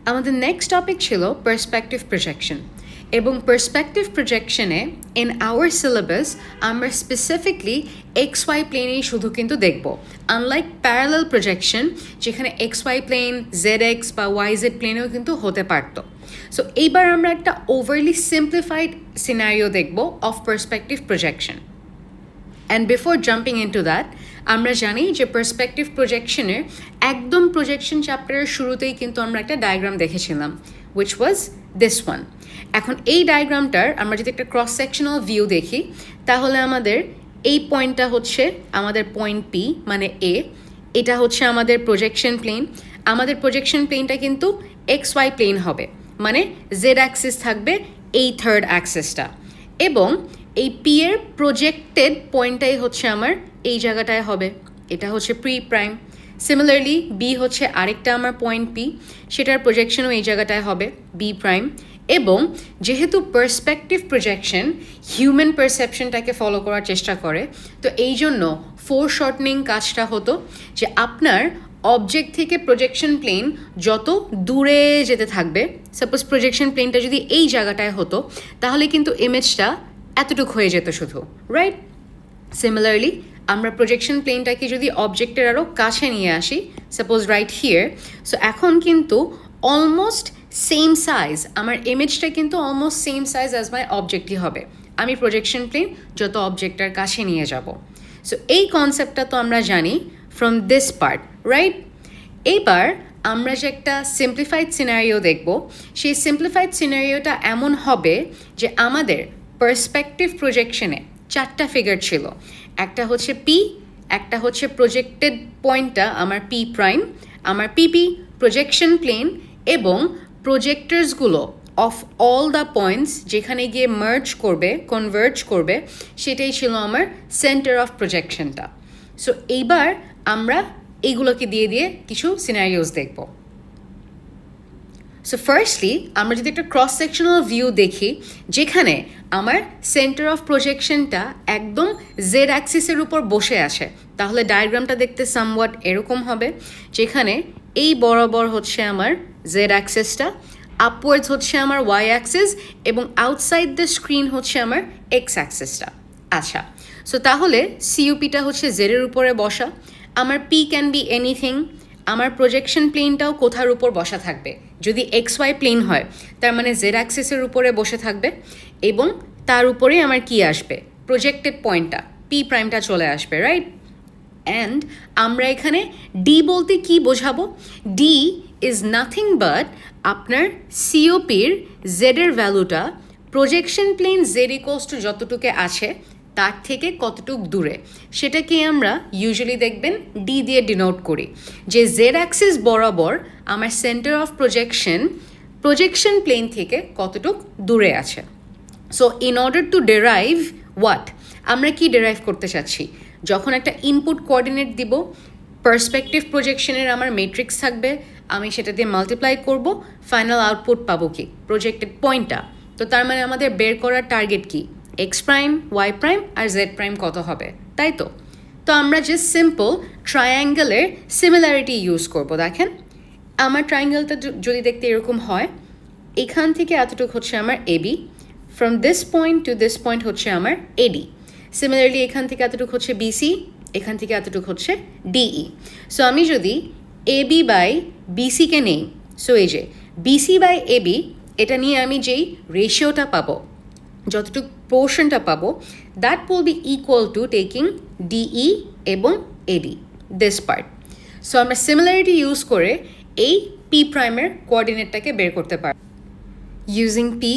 আমাদের next topic ছিল perspective projection এবং পার্সপেক্টিভ প্রজেকশনে ইন আওয়ার সিলেবাস আমরা স্পেসিফিকলি এক্স ওয়াই প্লেনেই শুধু কিন্তু দেখব, আনলাইক প্যারালাল প্রজেকশন যেখানে X Y plane Z X বা ওয়াই জেড প্লেনেও কিন্তু হতে পারতো। সো এইবার আমরা একটা ওভারলি সিম্পলিফাইড সিনারিও দেখব of perspective projection. And before jumping into that, আমরা জানি যে পার্সপেক্টিভ প্রজেকশনের একদম প্রজেকশন চ্যাপ্টারের শুরুতেই কিন্তু আমরা একটা ডায়াগ্রাম দেখেছিলাম, উইচ ওয়াজ দিস ওয়ান। এখন এই ডায়াগ্রামটার আমরা যদি একটা ক্রস সেকশনাল ভিউ দেখি, তাহলে আমাদের এই পয়েন্টটা হচ্ছে আমাদের পয়েন্ট পি মানে এ, এটা হচ্ছে আমাদের প্রজেকশন প্লেন। আমাদের প্রজেকশন প্লেনটা কিন্তু এক্স ওয়াই প্লেন হবে, মানে জেড অ্যাক্সিস থাকবে এই থার্ড অ্যাক্সিসটা, এবং এই পি এর প্রজেক্টেড পয়েন্টটাই হচ্ছে আমার এই জায়গাটায় হবে, এটা হচ্ছে প্রি প্রাইম। সিমিলারলি বি হচ্ছে আরেকটা আমার পয়েন্ট পি, সেটার প্রজেকশনও এই জায়গাটায় হবে বি প্রাইম। এবং যেহেতু পার্সপেক্টিভ প্রজেকশন হিউম্যান পারসেপশনটাকে ফলো করার চেষ্টা করে, তো এই জন্য ফোর শর্টনিং কাজটা হতো যে আপনার অবজেক্ট থেকে প্রজেকশন প্লেন যত দূরে যেতে থাকবে, সাপোজ প্রজেকশন প্লেনটা যদি এই জায়গাটায় হতো, তাহলে কিন্তু ইমেজটা এতটুকু হয়ে যেত শুধু, রাইট? সিমিলারলি আমরা প্রজেকশন প্লেনটাকে যদি অবজেক্টের আরও কাছে নিয়ে আসি, সাপোজ রাইট হিয়ার, সো এখন কিন্তু অলমোস্ট সেম সাইজ, আমার ইমেজটা কিন্তু almost same size as my অবজেক্টই হবে, আমি প্রজেকশন প্লেন যত অবজেক্টটার কাছে নিয়ে যাব। সো এই কনসেপ্টটা তো আমরা জানি ফ্রম দিস পার্ট, রাইট? এইবার আমরা যে একটা সিম্পলিফাইড সিনারিও দেখব, সেই সিম্পলিফাইড সিনারিওটা এমন হবে যে আমাদের পার্সপেক্টিভ প্রজেকশনে চারটা ফিগার ছিল, একটা হচ্ছে পি, একটা হচ্ছে প্রজেক্টেড পয়েন্টটা আমার পি প্রাইম, আমার পিপি প্রজেকশন প্লেন, এবং প্রজেক্টরসগুলো অফ অল দ্য পয়েন্টস যেখানে গিয়ে মার্জ করবে, কনভার্জ করবে, সেটাই ছিল আমার সেন্টার অফ প্রজেকশনটা। সো এইবার আমরা এইগুলোকে দিয়ে দিয়ে কিছু সিনারিওস দেখব। সো ফার্স্টলি আমরা যদি একটা ক্রস সেকশনাল ভিউ দেখি, যেখানে আমার সেন্টার অফ প্রজেকশনটা একদম জেড অ্যাক্সিসের উপর বসে আছে, তাহলে ডায়াগ্রামটা দেখতে সামওয়াট এরকম হবে, যেখানে এই বরাবর হচ্ছে আমার জেড অ্যাক্সিসটা, আপওয়ার্ডস হচ্ছে আমার ওয়াই অ্যাক্সিস, এবং আউটসাইড দ্য স্ক্রিন হচ্ছে আমার এক্স অ্যাক্সিসটা। আচ্ছা, সো তাহলে সিইউপিটা হচ্ছে জেডের উপরে বসা, আমার পি ক্যান বি এনিথিং, আমার প্রজেকশন প্লেনটাও কোথার উপর বসা থাকবে, যদি এক্স ওয়াই প্লেন হয় তার মানে জেড অ্যাক্সিসের উপরে বসে থাকবে, এবং তার উপরে আমার কি আসবে, প্রজেক্টেড পয়েন্টটা পি প্রাইমটা চলে আসবে, রাইট? অ্যান্ড আমরা এখানে ডি বলতে কি বোঝাবো? ডি ইজ নাথিং বাট আপনার সিওপির জেডের ভ্যালুটা projection plane Z equals to যতটুকু আছে তার থেকে কতটুক দূরে, সেটাকে আমরা ইউজুয়ালি দেখবেন ডি দিয়ে ডিনোট করি, যে জেড অ্যাক্সিস বরাবর আমার সেন্টার অফ প্রজেকশন প্লেন থেকে কতটুক দূরে আছে। So in order two derive what, আমরা কি ডেরাইভ করতে চাচ্ছি, যখন একটা ইনপুট কোঅর্ডিনেট দিব, পার্সপেক্টিভ প্রজেকশনের আমার মেট্রিক্স থাকবে, আমি সেটা দিয়ে মাল্টিপ্লাই করব, ফাইনাল আউটপুট পাবো কি, প্রজেক্টেড পয়েন্টটা। তো তার মানে আমাদের বের করার টার্গেট কি, এক্স প্রাইম, ওয়াই প্রাইম আর জেড প্রাইম কত হবে, তাই তো? তো আমরা জাস্ট সিম্পল ট্রায়াঙ্গেলের সিমিলারিটি ইউজ করব। দেখেন আমার ট্রায়াঙ্গেলটা যদি দেখতে এরকম হয়, এখান থেকে এতটুকু হচ্ছে আমার AB, from this point to this point হচ্ছে আমার এডি। সিমিলারলি এখান থেকে এতটুকু হচ্ছে বিসি, এখান থেকে এতটুকু হচ্ছে ডিই। সো আমি যদি এবি বাই বিসিকে নেই, সো এই যে বিসি বাই এবি, এটা নিয়ে আমি যেই রেশিওটা পাবো, যতটুকু পোর্শনটা পাবো, that will be equal to taking DE এবং এডি, দিস পার্ট। সো আমরা সিমিলারিটি ইউজ করে এই পি প্রাইমের কোঅর্ডিনেটটাকে বের করতে পারি ইউজিং পি,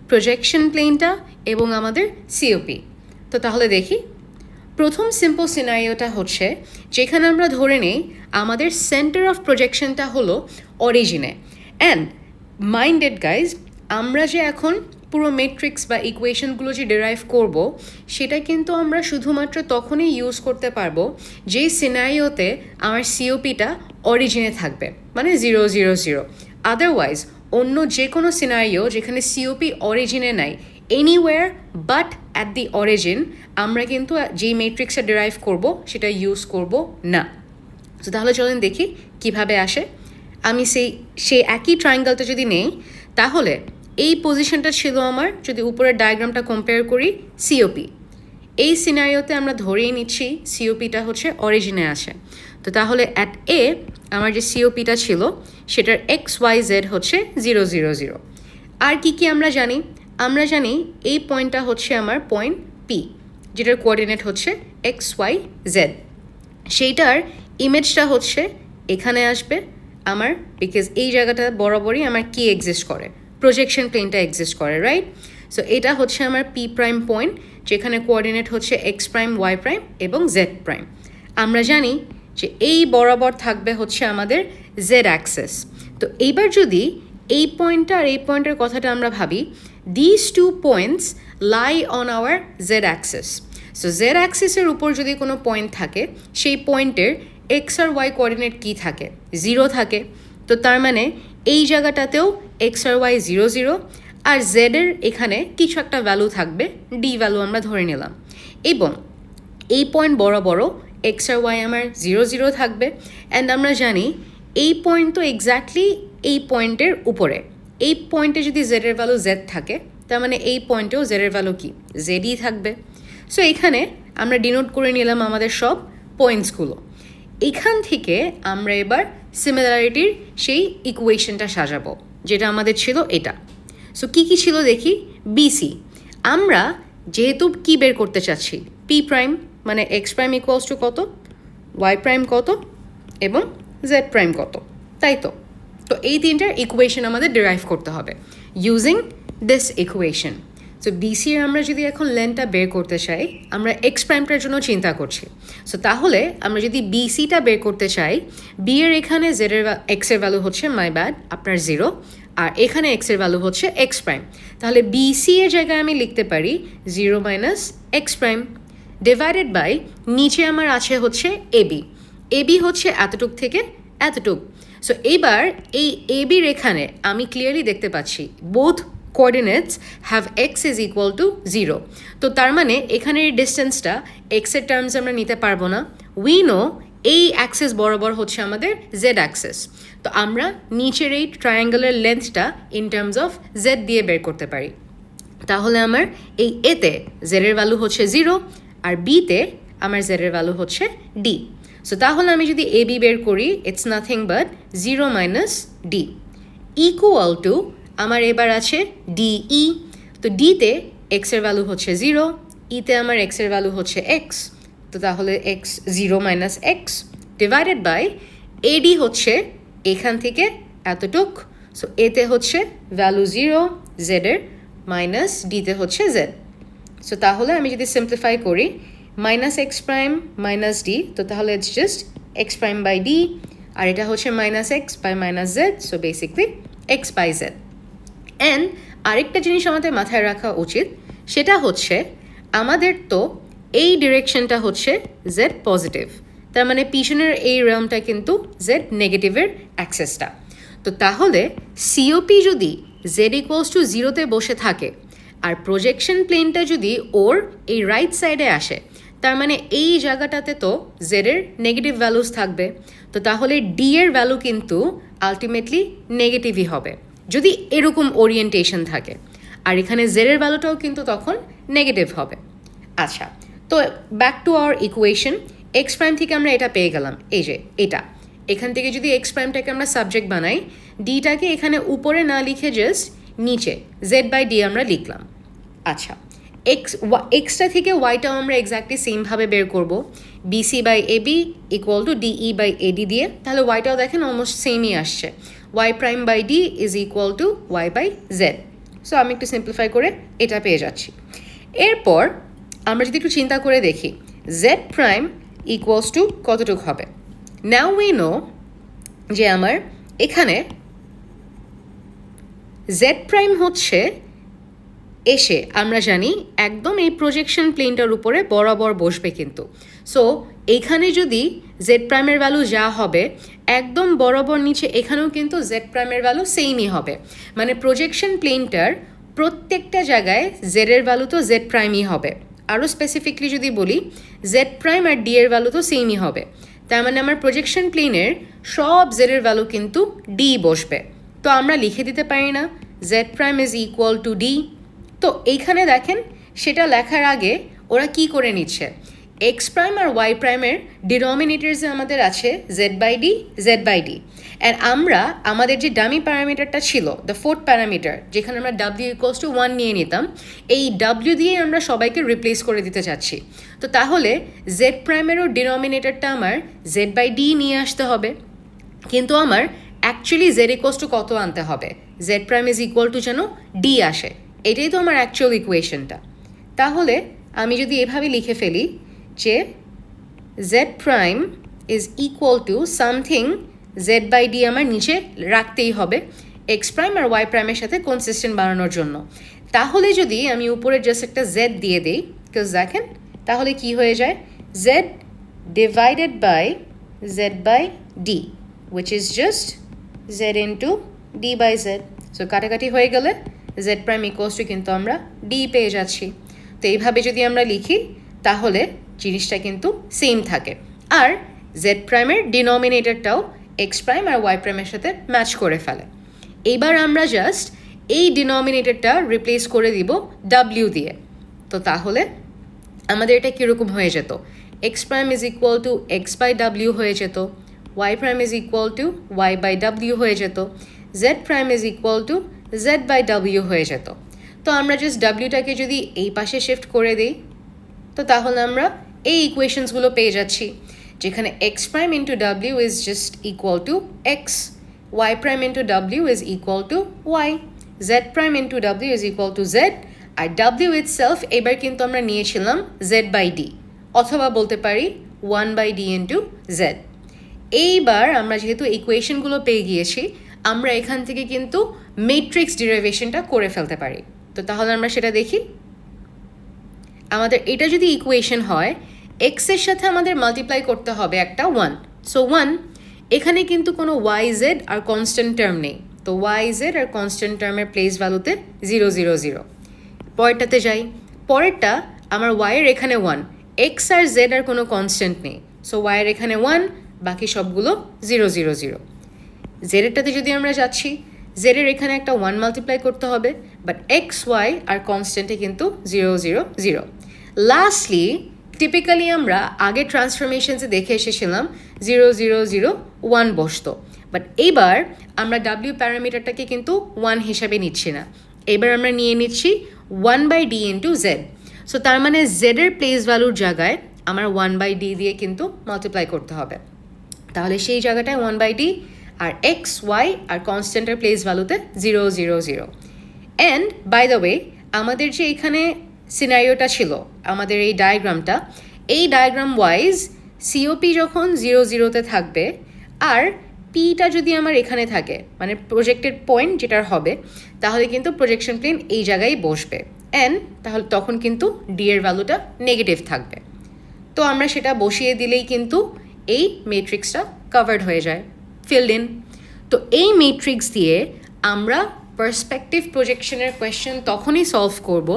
প্রজেকশন প্লেনটা এবং আমাদের সিওপি। তো তাহলে দেখি, প্রথম সিম্পল সিনারিওটা হচ্ছে যেখানে আমরা ধরে নেই আমাদের সেন্টার অফ প্রজেকশনটা হলো অরিজিনে। অ্যান্ড মাইন্ডেড গাইজ, আমরা যে এখন পুরো মেট্রিক্স বা ইকুয়েশনগুলো যে ডেরাইভ করব, সেটা কিন্তু আমরা শুধুমাত্র তখনই ইউজ করতে পারবো যেই সিনারিওতে আমার সিওপিটা অরিজিনে থাকবে, মানে 0 0 0। আদারওয়াইজ অন্য যে কোনো সিনারিও যেখানে সিওপি অরিজিনে নাই, anywhere but at the origin, আমরা কিন্তু যেই মেট্রিক্সটা ডেরাইভ করব সেটা ইউজ করব না। তো তাহলে চলেন দেখি কিভাবে আসে। আমি সেই একই ট্রায়াঙ্গেলটা যদি নেই, তাহলে এই পজিশনটা ছিল আমার, যদি উপরের ডায়াগ্রামটা কম্পেয়ার করি, সিওপি। এই সিনারিওতে আমরা ধরেই নিচ্ছি সিওপিটা হচ্ছে অরিজিনে আসে। তো তাহলে অ্যাট এ আমার যে সিওপিটা ছিল সেটার XYZ হচ্ছে 0 0 0। আর কি কি আমরা জানি? আমরা জানি এই পয়েন্টটা হচ্ছে আমার পয়েন্ট পি, যেটার কোঅর্ডিনেট হচ্ছে XYZ। সেইটার ইমেজটা হচ্ছে এখানে আসবে আমার, বিকজ এই জায়গাটা বরাবরই আমার কি এক্সিস্ট করে, প্রজেকশন প্লেনটা এক্সিস্ট করে, রাইট? সো এটা হচ্ছে আমার পি প্রাইম পয়েন্ট, যেখানে কোঅর্ডিনেট হচ্ছে এক্স প্রাইম, ওয়াই প্রাইম এবং জেড প্রাইম। আমরা জানি যে এই বরাবর থাকবে হচ্ছে আমাদের জেড অ্যাক্সেস। তো এইবার যদি এই পয়েন্টটা আর এই পয়েন্টের কথাটা আমরা ভাবি, this two points lie on our Z axis. So Z অ্যাক্সিসের উপর যদি কোনো পয়েন্ট থাকে, সেই পয়েন্টের এক্স আর ওয়াই কোঅর্ডিনেট কী থাকে? 0 থাকে। তো তার মানে এই জায়গাটাতেও এক্স আর ওয়াই 0 0, আর জেডের এখানে কিছু একটা ভ্যালু থাকবে, ডি ভ্যালু আমরা ধরে নিলাম। এবং এই পয়েন্ট বরাবরও এক্স আর ওয়াই আমার 0 0 থাকবে। অ্যান্ড আমরা জানি এই পয়েন্ট তো এক্স্যাক্টলি এই পয়েন্টের উপরে। এই পয়েন্টে যদি জেডের ভ্যালু জেড থাকে, তার মানে এই পয়েন্টেও জেডের ভ্যালু কি? জেডই থাকবে। সো এখানে আমরা ডিনোট করে নিলাম আমাদের সব পয়েন্টসগুলো। এখান থেকে আমরা এবার সিমিলারিটির সেই ইকুয়েশনটা সাজাবো, যেটা আমাদের ছিল এটা। সো কী কী ছিল দেখি। বিসি, আমরা যেহেতু কি বের করতে চাচ্ছি, পি প্রাইম মানে এক্স প্রাইম ইকুয়ালস টু কত, ওয়াই প্রাইম কত এবং জেড প্রাইম কত, তাই তো? তো এই তিনটার ইকুয়েশন আমাদের ডিরাইভ করতে হবে using this equation. So BC এর আমরা যদি এখন লেনটা বের করতে চাই, আমরা এক্স প্রাইমটার জন্য চিন্তা করছি। সো তাহলে আমরা যদি বিসিটা বের করতে চাই, বি এর এখানে জেডের এক্সের ভ্যালু হচ্ছে, মাই ব্যাড, আপনার 0, আর এখানে এক্সের ভ্যালু হচ্ছে এক্স প্রাইম। তাহলে বিসি এর জায়গায় আমি লিখতে পারি 0 minus x prime divided by, নিচে আমার আছে হচ্ছে এবি। এবি হচ্ছে এতটুক থেকে এতটুক। সো এইবার এই এবির এখানে আমি ক্লিয়ারলি দেখতে পাচ্ছি both coordinates have x is equal to 0। তো তার মানে এখানের ডিস্টেন্সটা এক্সের টার্মস আমরা নিতে পারবো না। উই নো এই অ্যাক্সেস বরাবর হচ্ছে আমাদের জেড অ্যাক্সেস। তো আমরা নিচের এই ট্রায়াঙ্গেলের লেন্থটা ইন টার্মস অফ জেড দিয়ে বের করতে পারি। তাহলে আমার এই এতে জেডের ভ্যালু হচ্ছে 0, আর বিতে আমার জেডের ভ্যালু হচ্ছে ডি। সো তাহলে আমি যদি এ বি বের করি, it's nothing but 0 minus D equal to আমার এবার আছে ডিই। তো ডিতে এক্সের ভ্যালু হচ্ছে 0, ইতে আমার এক্সের ভ্যালু হচ্ছে এক্স। তো তাহলে x 0 minus x divided by AD হচ্ছে এখান থেকে এতটুক। সো এতে হচ্ছে ভ্যালু 0 জেডের, মাইনাস ডিতে হচ্ছে জেড। সো তাহলে আমি যদি সিম্পলিফাই করি, minus x prime minus D, তো তাহলে it's just X prime by D, আর এটা হচ্ছে minus X by minus Z, so basically X by Z. And আরেকটা জিনিস আমাদের মাথায় রাখা উচিত, সেটা হচ্ছে আমাদের তো এই ডিরেকশনটা হচ্ছে জেড পজিটিভ, তার মানে পিছনের এই রেলমটা কিন্তু জেড নেগেটিভের অ্যাক্সেসটা। তো তাহলে সিওপি যদি জেড ইকুয়ালস টু 0-তে বসে থাকে, আর প্রজেকশন প্লেনটা যদি ওর এই রাইট সাইডে আসে, তার মানে এই জায়গাটাতে তো জেডের নেগেটিভ ভ্যালুস থাকবে। তো তাহলে ডি এর ভ্যালু কিন্তু আলটিমেটলি নেগেটিভই হবে যদি এরকম ওরিয়েন্টেশন থাকে, আর এখানে জেডের ভ্যালুটাও কিন্তু তখন নেগেটিভ হবে। আচ্ছা, তো back to our equation. X prime থেকে আমরা এটা পেয়ে গেলাম, এই যে এটা। এখান থেকে যদি এক্স প্রাইমটাকে আমরা সাবজেক্ট বানাই, ডিটাকে এখানে উপরে না লিখে জাস্ট নিচে জেড বাই ডি আমরা লিখলাম। আচ্ছা, এক্সটা থেকে ওয়াইটাও আমরা এক্স্যাক্টলি সেমভাবে বের করব, BC by AB equal to DE by AD দিয়ে। তাহলে ওয়াইটাও দেখেন অলমোস্ট সেমই আসছে, y prime by d is equal to y by z. So আমি একটু সিম্পলিফাই করে এটা পেয়ে যাচ্ছি। এরপর আমরা যদি একটু চিন্তা করে দেখি, জেড প্রাইম ইকুয়ালস টু কতটুকু হবে। নাও উই নো যে আমার এখানে জেড প্রাইম হচ্ছে এসে আমরা জানি একদম এই প্রজেকশন প্লেনটার উপরে বরাবর বসবে কিন্তু। সো এইখানে যদি জেড প্রাইমের ভ্যালু যা হবে, একদম বরাবর নিচে এখানেও কিন্তু জেড প্রাইমের ভ্যালু সেমই হবে। মানে প্রজেকশন প্লেনটার প্রত্যেকটা জায়গায় জেডের ভ্যালু তো জেড প্রাইমই হবে। আরও স্পেসিফিকলি যদি বলি, জেড প্রাইম আর ডি এর ভ্যালু তো সেমই হবে। তার মানে আমার প্রজেকশন প্লেনের সব জেডের ভ্যালু কিন্তু ডি বসবে। তো আমরা লিখে দিতে পারি না Z prime is equal two D. তো এইখানে দেখেন সেটা লেখার আগে ওরা কি করে নিচ্ছে, এক্স প্রাইম আর ওয়াই প্রাইমের ডিনোমিনেটরসে আমাদের আছে z by d, z by d. And আমরা আমাদের যে ডামি প্যারামিটারটা ছিল, দ্য ফোর্থ প্যারামিটার, যেখানে আমরা ডাব্লিউ ইকুয়ালস টু 1 নিয়ে নিতাম, এই ডাব্লিউ দিয়ে আমরা সবাইকে রিপ্লেস করে দিতে চাচ্ছি। তো তাহলে জেড প্রাইমেরও ডিনোমিনেটরটা আমার জেড বাই ডি নিয়ে আসতে হবে, কিন্তু আমার অ্যাকচুয়ালি জেড ইকুয়ালস টু কত আনতে হবে, Z prime is equal two যেন ডি আসে। এটাই তো আমার অ্যাকচুয়াল ইকুয়েশনটা। তাহলে আমি যদি এভাবে লিখে ফেলি যে z prime is equal to something z by d আমার নিচে রাখতেই হবে এক্স প্রাইম আর ওয়াই প্রাইমের সাথে কনসিস্টেন্ট বানানোর জন্য। তাহলে যদি আমি উপরে জাস্ট একটা জেড দিয়ে দিই, বিকজ দেখেন তাহলে কি হয়ে যায়, z divided by z by d, which is just z into d by z. So কাটাকাটি হয়ে গেলে জেড প্রাইম ইকুয়ালস টু কিন্তু আমরা ডি পেয়ে যাচ্ছি। তো এইভাবে যদি আমরা লিখি তাহলে জিনিসটা কিন্তু সেম থাকে, আর জেড প্রাইমের ডিনোমিনেটরটাও এক্স প্রাইম আর ওয়াই প্রাইমের সাথে ম্যাচ করে ফেলে। এইবার আমরা জাস্ট এই ডিনোমিনেটরটা রিপ্লেস করে দিব ডাব্লিউ দিয়ে। তো তাহলে আমাদের এটা কীরকম হয়ে যেত, x prime is equal to x by ডাব্লিউ হয়ে যেত, y prime is equal to y by ডাব্লিউ হয়ে যেত, z prime is equal to z by ডাব্লিউ হয়ে যেত। তো আমরা জাস্ট ডাব্লিউটাকে যদি এই পাশে শিফট করে দিই, তো তাহলে আমরা এই ইকুয়েশনসগুলো পেয়ে যাচ্ছি, যেখানে এক্স প্রাইম ইন্টু ডাব্লিউ is just equal to x, y prime into ডাব্লিউ is equal to y, z prime into ডাব্লিউ ইজ ইকুয়াল টু জেড, আর ডাব্লিউ ইটসেলফ এবার কিন্তু আমরা নিয়েছিলাম জেড বাই ডি, অথবা বলতে পারি 1 বাই ডি ইন্টু জেড। এইবার আমরা যেহেতু ইকুয়েশনগুলো পেয়ে গিয়েছি, আমরা এখান থেকে কিন্তু ম্যাট্রিক্স ডেরিভেশনটা করে ফেলতে পারি। তো তাহলে আমরা সেটা দেখি। আমাদের এটা যদি ইকুয়েশন হয়, এক্সের সাথে আমাদের মাল্টিপ্লাই করতে হবে একটা 1, সো 1, এখানে কিন্তু কোনো ওয়াই জেড আর কনস্ট্যান্ট টার্ম নেই, তো ওয়াই জেড আর কনস্ট্যান্ট টার্মের প্লেস ভ্যালুতে 0 0 0। পরেরটাতে যাই, পরেরটা আমার ওয়াইয়ের এখানে 1, এক্স আর জেড আর কোনো কনস্ট্যান্ট নেই, সো ওয়াইয়ের এখানে 1, বাকি সবগুলো 0 0 0। জেডেরটাতে যদি আমরা যাচ্ছি, জেডের এখানে একটা 1 মাল্টিপ্লাই করতে হবে, বাট এক্স ওয়াই আর কনস্ট্যান্টে কিন্তু 0 0 0। লাস্টলি টিপিক্যালি আমরা আগে ট্রান্সফরমেশনসে দেখে এসেছিলাম 0 0 0 1 বসতো, বাট এইবার আমরা ডাব্লিউ প্যারামিটারটাকে কিন্তু 1 হিসাবে নিচ্ছি না, এবার আমরা নিয়ে নিচ্ছি 1 by d into Z. So তার মানে জেডের প্লেস ভ্যালুর জায়গায় আমার 1 বাই ডি দিয়ে কিন্তু মাল্টিপ্লাই করতে হবে। তাহলে সেই জায়গাটায় 1 বাই ডি, আর এক্স ওয়াই আর কনস্ট্যান্টের প্লেস ভ্যালুতে 0 0 0। অ্যান্ড বাই দ্য ওয়ে, আমাদের যে এখানে সিনারিওটা ছিল, আমাদের এই ডায়াগ্রামটা, এই ডায়াগ্রাম ওয়াইজ সিওপি যখন 0 0-তে থাকবে আর পিটা যদি আমার এখানে থাকে, মানে প্রজেক্টেড পয়েন্ট যেটার হবে, তাহলে কিন্তু প্রজেকশন প্লেন এই জায়গায় বসবে, অ্যান্ড তাহলে তখন কিন্তু ডি এর ভ্যালুটা নেগেটিভ থাকবে। তো আমরা সেটা বসিয়ে দিলেই কিন্তু এই ম্যাট্রিক্সটা কভার্ড হয়ে যায়, ফিল্ড ইন। তো এই ম্যাট্রিক্স দিয়ে আমরা পার্সপেক্টিভ প্রজেকশনের কোয়েশ্চেন তখনই সলভ করব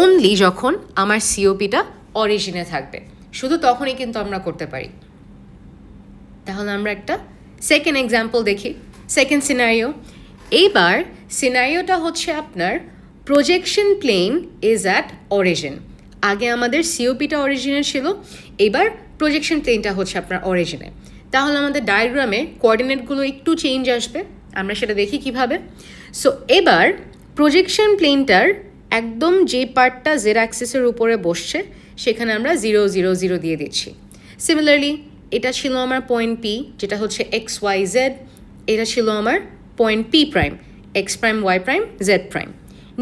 অনলি যখন আমার সিওপিটা অরিজিনে থাকবে, শুধু তখনই কিন্তু আমরা করতে পারি। তাহলে আমরা একটা সেকেন্ড এক্সাম্পল দেখি, সেকেন্ড সিনারিও। এইবার সিনারিওটা হচ্ছে আপনার projection plane is at origin. আগে আমাদের সিওপিটা অরিজিনে ছিল, এবার প্রজেকশন প্লেনটা হচ্ছে আপনার অরিজিনে। তাহলে আমাদের ডায়াগ্রামে কোঅর্ডিনেটগুলো একটু চেঞ্জ আসবে, আমরা সেটা দেখি কিভাবে। সো এবার প্রজেকশন প্লেনটার একদম যে পার্টটা জেড অ্যাক্সিসের উপরে বসছে সেখানে আমরা 0 0 0 দিয়ে দিচ্ছি। সিমিলারলি এটা ছিল আমার পয়েন্ট পি, যেটা হচ্ছে এক্স ওয়াই জেড, এটা ছিল আমার point P prime, x prime Y prime Z prime.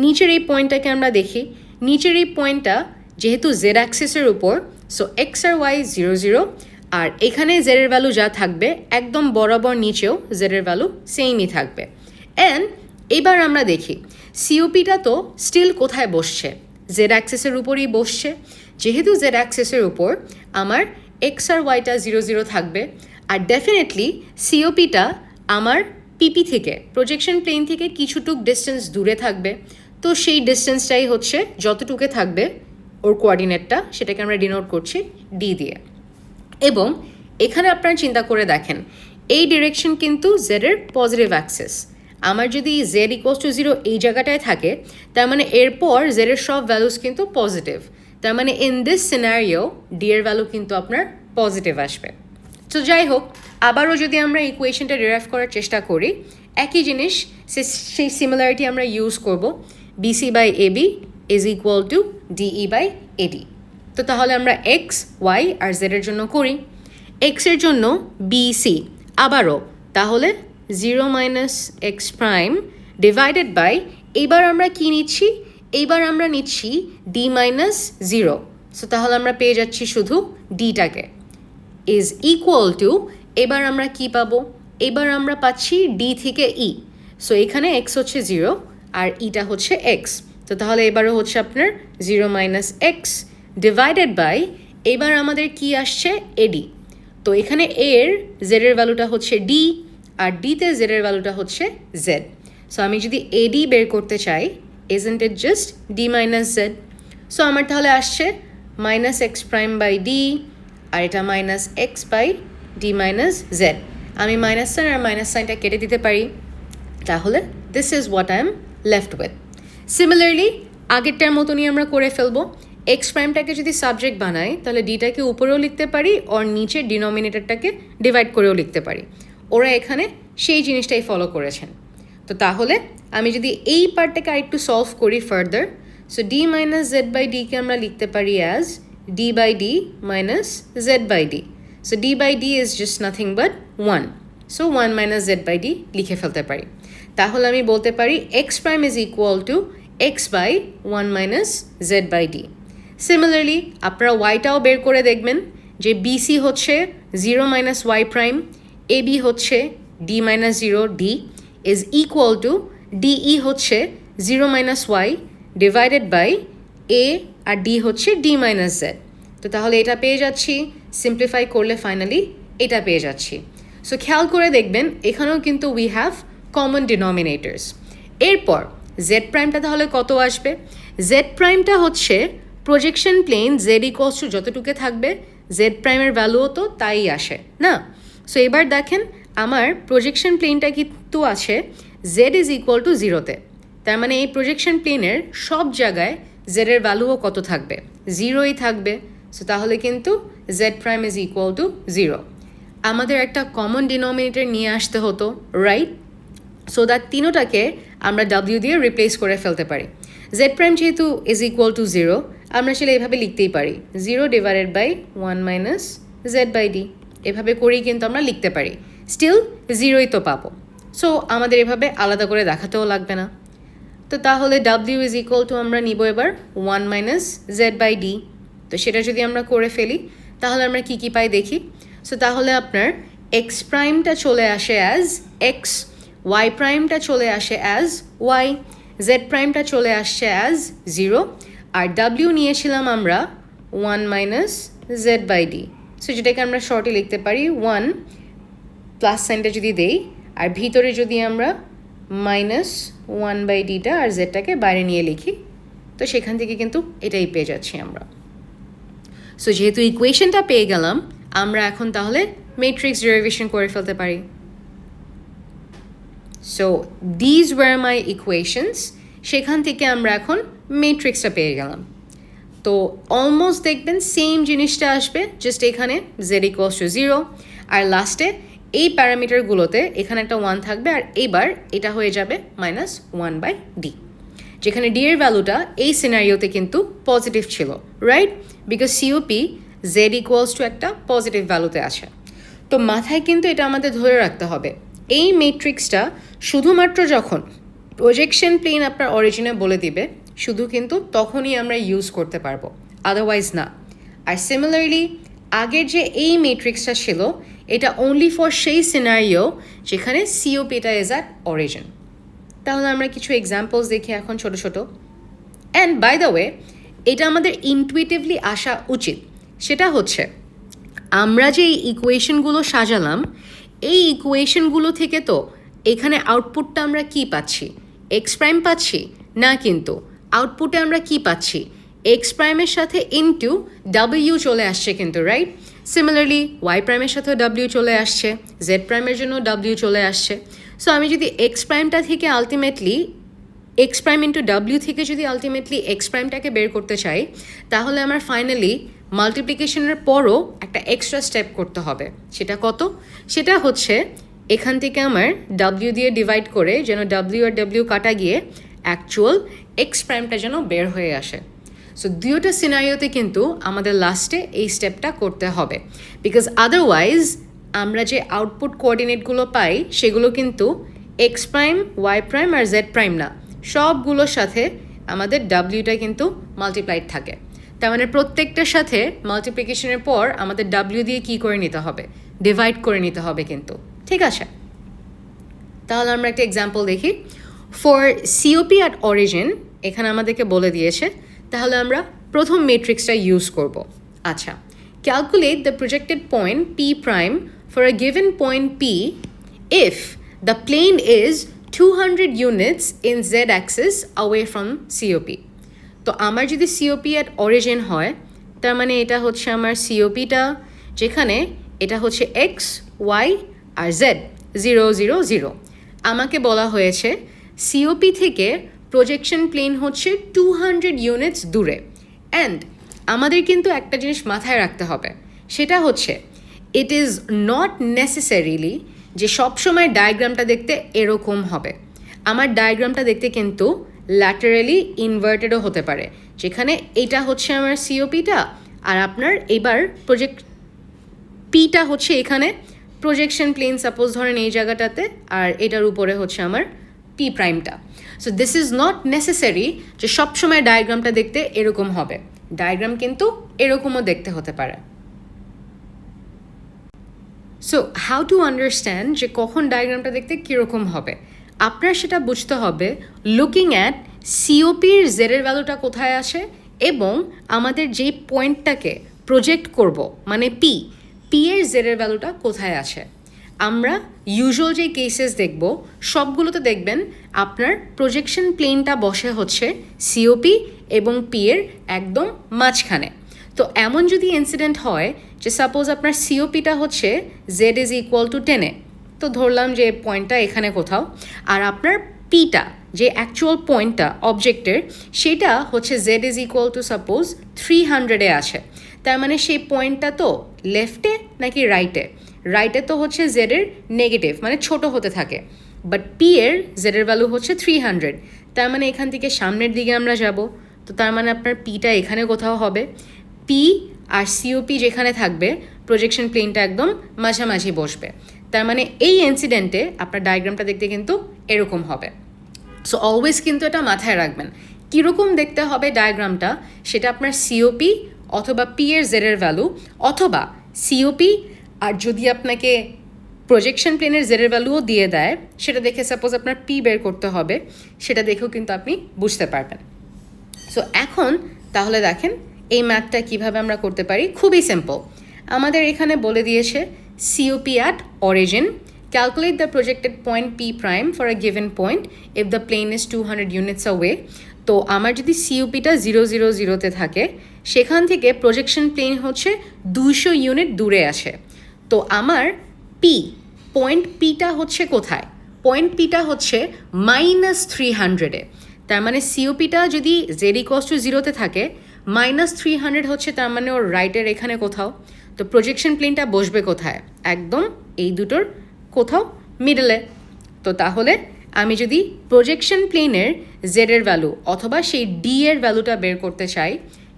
নিচের এই পয়েন্টটাকে আমরা দেখি, নিচের এই পয়েন্টটা যেহেতু জেড অ্যাক্সিসের উপর, সো এক্স আর ওয়াই 0 0, আর এখানে জেডের ভ্যালু যা থাকবে একদম বরাবর নিচেও জেডের ভ্যালু সেমই থাকবে। অ্যান্ড এবার আমরা দেখি সিওপিটা তো স্টিল কোথায় বসছে, জেড অ্যাক্সিসের উপরই বসছে। যেহেতু জেড অ্যাক্সিসের উপর আমার এক্স আর ওয়াইটা 0 0 থাকবে, আর ডেফিনেটলি সিওপিটা আমার পিপি থেকে, প্রজেকশন প্লেন থেকে কিছুটুক ডিস্টেন্স দূরে থাকবে। তো সেই ডিস্টেন্সটাই হচ্ছে যতটুকু থাকবে ওর কোঅর্ডিনেটটা, সেটাকে আমরা ডিনোট করছি ডি দিয়ে। এবং এখানে আপনারা চিন্তা করে দেখেন এই ডিরেকশন কিন্তু জেডের পজিটিভ অ্যাক্সিস। আমার যদি জেড ইকুয়ালস টু 0 এই জায়গাটায় থাকে, তার মানে এরপর জেডের সব ভ্যালুস কিন্তু পজিটিভ। তার মানে ইন দিস সিনারিও ডি এর ভ্যালু কিন্তু আপনার পজিটিভ আসবে। তো যাই হোক, আবারও যদি আমরা ইকুয়েশনটা ডিরাইভ করার চেষ্টা করি, একই জিনিস সেই সিমিলারিটি আমরা ইউজ করব, BC by AB is equal to DE by AD. তো তাহলে আমরা এক্স, ওয়াই আর জেডের জন্য করি। এক্সের জন্য বিসি আবারও তাহলে 0 minus x prime divided by, এইবার আমরা কি নিচ্ছি, এইবার আমরা নিচ্ছি ডি মাইনাস 0। সো তাহলে আমরা পেয়ে যাচ্ছি শুধু ডিটাকে, ইজ ইকুয়াল টু, এবার আমরা কি পাবো, এবার আমরা পাচ্ছি ডি থেকে ই। সো এখানে এক্স হচ্ছে 0 আর ইটা হচ্ছে এক্স। তো তাহলে এবারও হচ্ছে আপনার 0 মাইনাস এক্স ডিভাইডেড বাই, এবার আমাদের কি আসছে এডি। তো এখানে এর জেডের ভ্যালুটা হচ্ছে ডি আর ডিতে জেডের ভ্যালুটা হচ্ছে জেড। সো আমি যদি এডি বের করতে চাই, isn't it just D minus Z. So আমার তাহলে আসছে minus x prime by D আর এটা minus X by D minus Z. আমি মাইনাস সাইন আর মাইনাস সাইনটা কেটে দিতে পারি, তাহলে this is what I am left with. Similarly আগেরটার মতনই আমরা করে ফেলবো। এক্স প্রাইমটাকে যদি সাবজেক্ট বানাই, তাহলে ডিটাকে উপরেও লিখতে পারি ওর নিচে ডিনোমিনেটরটাকে ডিভাইড করেও লিখতে পারি। ওরা এখানে সেই জিনিসটাই ফলো করেছেন। তো তাহলে আমি যদি এই পার্টটাকে আরেকটু সলভ করি further, so d minus Z by ডিকে আমরা লিখতে পারি as d by D minus Z by d. So d by d is just nothing but 1। So 1 minus Z by d লিখে ফেলতে পারি। তাহলে আমি বলতে পারি x prime is equal to x by 1 minus Z by d. Similarly আপনারা ওয়াইটাও বের করে দেখবেন যে বিসি হচ্ছে 0 মাইনাস ওয়াই প্রাইম, এবি হচ্ছে d minus 0 d is equal to DE হচ্ছে 0 minus y divided by a আর ডি হচ্ছে ডি মাইনাস জেড। তো তাহলে এটা পেয়ে যাচ্ছি, সিম্পলিফাই করলে ফাইনালি এটা পেয়ে যাচ্ছি। সো খেয়াল করে দেখবেন এখানেও কিন্তু উই হ্যাভ কমন ডিনোমিনেটরস। এরপর জেড প্রাইমটা তাহলে কত আসবে, জেড প্রাইমটা হচ্ছে projection plane z equals to যতটুকু থাকবে জেড প্রাইমের ভ্যালুও তো তাই আসে না। সো এবার দেখেন আমার প্রজেকশন প্লেনটা কিন্তু আছে জেড ইজ ইকুয়াল টু 0-তে। তার মানে এই প্রজেকশন প্লেনের সব জায়গায় জেডের ভ্যালুও কত থাকবে, 0ই থাকবে। সো তাহলে কিন্তু Z prime is equal to 0। আমাদের একটা কমন ডিনোমিনেটর নিয়ে আসতে হতো, রাইট? সো দ্যাট তিনোটাকে আমরা ডাব্লিউ দিয়ে রিপ্লেস করে ফেলতে পারি। জেড প্রাইম যেহেতু ইজ ইকুয়াল টু 0, আমরা আসলে এভাবে লিখতেই পারি 0 divided by 1 minus Z by d. এভাবে করেই কিন্তু আমরা লিখতে পারি, স্টিল 0ই তো পাবো। সো আমাদের এভাবে আলাদা করে দেখাতেও লাগবে না। তো তাহলে ডাব্লিউ ইজ ইকুয়াল টু আমরা নিব এবার 1 মাইনাস জেড বাই ডি। তো সেটা যদি আমরা করে ফেলি তাহলে আমরা কী কী পাই দেখি। সো তাহলে আপনার এক্স প্রাইমটা চলে আসে অ্যাজ এক্স, ওয়াই প্রাইমটা চলে আসে অ্যাজ ওয়াই, জেড প্রাইমটা চলে আসছে অ্যাজ 0 আর ডাব্লিউ নিয়েছিলাম আমরা 1 minus Z by d. So যেটাকে আমরা শর্টে লিখতে পারি 1 প্লাস সাইনটা যদি দেই আর ভিতরে যদি আমরা মাইনাস 1 বাই ডিটা আর জেডটাকে বাইরে নিয়ে লিখি, তো সেখান থেকে কিন্তু এটাই পেয়ে যাচ্ছি আমরা। সো যেহেতু ইকুয়েশনটা পেয়ে গেলাম, আমরা এখন তাহলে ম্যাট্রিক্স ডেরিভেশন করে ফেলতে পারি। So these war my equations, সেখান থেকে আমরা এখন ম্যাট্রিক্সটা পেয়ে গেলাম। তো অলমোস্ট দেখবেন সেম জিনিসটা আসবে, জাস্ট এখানে জেড ইকুয়ালস টু 0 আর লাস্টে এই প্যারামিটারগুলোতে এখানে একটা 1 থাকবে আর এবার এটা হয়ে যাবে মাইনাস 1 বাই ডি, যেখানে ডি এর ভ্যালুটা এই সিনারিওতে কিন্তু পজিটিভ ছিল, right? Because COP Z equals two একটা পজিটিভ ভ্যালুতে আছে। তো মাথায় কিন্তু এটা আমাদের ধরে রাখতে হবে, এই ম্যাট্রিক্সটা শুধুমাত্র যখন প্রজেকশন প্লেন আপনার অরিজিনে বলে দিবে শুধু কিন্তু তখনই আমরা ইউজ করতে পারবো, আদারওয়াইজ না। আর সিমিলারলি আগের যে এই ম্যাট্রিক্সটা ছিল এটা অনলি ফর সেই সিনারিও যেখানে সিওপিটা ইজ অ্যাট অরিজিন। তাহলে আমরা কিছু এক্সাম্পলস দেখি এখন ছোট ছোট। অ্যান্ড বাই দ্য ওয়ে এটা আমাদের ইনটুইটিভলি আসা উচিত, সেটা হচ্ছে আমরা যে এই ইকুয়েশনগুলো সাজালাম এই ইকুয়েশনগুলো থেকে তো এখানে আউটপুটটা আমরা কি পাচ্ছি, এক্স প্রাইম পাচ্ছি না, কিন্তু আউটপুটে আমরা কি পাচ্ছি, এক্স প্রাইমের সাথে ইনটু ডাব্লিউ চলে আসছে কিন্তু, রাইট? সিমিলারলি ওয়াই প্রাইমের সাথেও ডাব্লিউ চলে আসছে, জেড প্রাইমের জন্য ডাব্লিউ চলে আসছে। সো আমি যদি এক্স প্রাইমটা থেকে ultimately x prime into W থেকে যদি আলটিমেটলি এক্স প্রাইমটাকে বের করতে চাই, তাহলে আমার ফাইনালি মাল্টিপ্লিকেশনের পরও একটা এক্সট্রা স্টেপ করতে হবে। সেটা কত? সেটা হচ্ছে এখান থেকে আমার ডাব্লিউ দিয়ে ডিভাইড করে যেন ডাব্লিউ আর ডাব্লিউ কাটা গিয়ে অ্যাকচুয়াল এক্স প্রাইমটা যেন বের হয়ে আসে। সো দুইটা সিনারিওতে কিন্তু আমাদের লাস্টে এই স্টেপটা করতে হবে, বিকজ আদারওয়াইজ আমরা যে আউটপুট কোঅর্ডিনেটগুলো পাই সেগুলো কিন্তু এক্স প্রাইম, ওয়াই প্রাইম আর জেড প্রাইম না, সবগুলোর সাথে আমাদের ডাব্লিউটা কিন্তু মাল্টিপ্লাইড থাকে। তার মানে প্রত্যেকটার সাথে মাল্টিপ্লিকেশনের পর আমাদের ডাব্লিউ দিয়ে কী করে নিতে হবে? ডিভাইড করে নিতে হবে কিন্তু, ঠিক আছে? তাহলে আমরা একটা এক্সাম্পল দেখি। ফর সিওপি অ্যাট অরিজিন এখানে আমাদেরকে বলে দিয়েছে, তাহলে আমরা প্রথম মেট্রিক্সটা ইউজ করব। আচ্ছা, calculate the projected point P prime for a given point p if the plane is 200 units in z axis away from COP। তো আমার যদি COP at origin হয়, তার মানে এটা হচ্ছে আমার COPটা, যেখানে এটা হচ্ছে x, y আর z 0 0 0। আমাকে বলা হয়েছে COP থেকে প্রজেকশন প্লেন হচ্ছে 200 ইউনিটস দূরে। অ্যান্ড আমাদের কিন্তু একটা জিনিস মাথায় রাখতে হবে, সেটা হচ্ছে ইট ইজ নট নেসেসারিলি যে সবসময় ডায়াগ্রামটা দেখতে এরকম হবে। আমার ডায়াগ্রামটা দেখতে কিন্তু ল্যাটারালি ইনভার্টেডও হতে পারে, যেখানে এটা হচ্ছে আমার সিওপিটা আর আপনার এবার পিটা হচ্ছে এখানে প্রজেকশন প্লেন সাপোজ ধরেন এই জায়গাটাতে, আর এটার উপরে হচ্ছে আমার পি প্রাইমটা। So this is not necessary যে সবসময় ডায়াগ্রামটা দেখতে এরকম হবে, ডায়াগ্রাম কিন্তু এরকমও দেখতে হতে পারে। সো হাউ টু আন্ডারস্ট্যান্ড যে কখন ডায়াগ্রামটা দেখতে কীরকম হবে, আপনার সেটা বুঝতে হবে লুকিং অ্যাট সিওপির জেডের ভ্যালুটা কোথায় আসে এবং আমাদের যেই পয়েন্টটাকে প্রজেক্ট করব মানে পি এর জেডের ভ্যালুটা কোথায় আসে। আমরা ইউজুয়াল যে কেসেস দেখব সবগুলোতে দেখবেন আপনার প্রজেকশন প্লেনটা বসে হচ্ছে সিওপি এবং পি এর একদম মাঝখানে। তো এমন যদি ইনসিডেন্ট হয় যে সাপোজ আপনার সিওপিটা হচ্ছে জেড ইজ ইকুয়াল টু 10-এ, তো ধরলাম যে পয়েন্টটা এখানে কোথাও, আর আপনার পিটা যে অ্যাকচুয়াল পয়েন্টটা অবজেক্টের সেটা হচ্ছে Z is equal to suppose 300-এ আছে। তার মানে সেই পয়েন্টটা তো লেফটে নাকি রাইটে তো হচ্ছে জেডের নেগেটিভ মানে ছোট হতে থাকে, বাট পি এর জেডের ভ্যালু হচ্ছে 300। তার মানে এখান থেকে সামনের দিকে আমরা যাব, তো তার মানে আপনার পিটা এখানে কোথাও হবে। পি আর সিওপি যেখানে থাকবে প্রজেকশন প্লেনটা একদম মাঝামাঝি বসবে। তার মানে এই ইনসিডেন্টে আপনার ডায়াগ্রামটা দেখতে কিন্তু এরকম হবে। সো অলওয়েজ কিন্তু এটা মাথায় রাখবেন, কীরকম দেখতে হবে ডায়াগ্রামটা সেটা আপনার সিওপি অথবা পি এর জেডের ভ্যালু, অথবা সিওপি আর যদি আপনাকে প্রজেকশন প্লেনের জেডের ভ্যালুও দিয়ে দেয় সেটা দেখে সাপোজ আপনার পি বের করতে হবে, সেটা দেখেও কিন্তু আপনি বুঝতে পারবেন। সো এখন তাহলে দেখেন এই ম্যাথটা কীভাবে আমরা করতে পারি, খুবই সিম্পল। আমাদের এখানে বলে দিয়েছে COP at origin, calculate the projected point P prime for a given point if the plane is 200 units away। তো আমার যদি COPটা 0 0 0-তে থাকে, সেখান থেকে প্রজেকশন প্লেন হচ্ছে 200 ইউনিট দূরে আসে। তো আমার পয়েন্ট পিটা হচ্ছে কোথায়? পয়েন্ট পিটা হচ্ছে -300-এ। তার মানে COPটা যদি জেড ইকুয়ালস টু 0-তে থাকে, -300 হচ্ছে তার মানে ওর রাইটের এখানে কোথাও। তো প্রজেকশন প্লেনটা বসবে কোথায়? একদম এই দুটোর কোথাও মিডলে। তো তাহলে আমি যদি প্রজেকশন প্লেনের জেডের ভ্যালু অথবা সেই ডি এর ভ্যালুটা বের করতে চাই,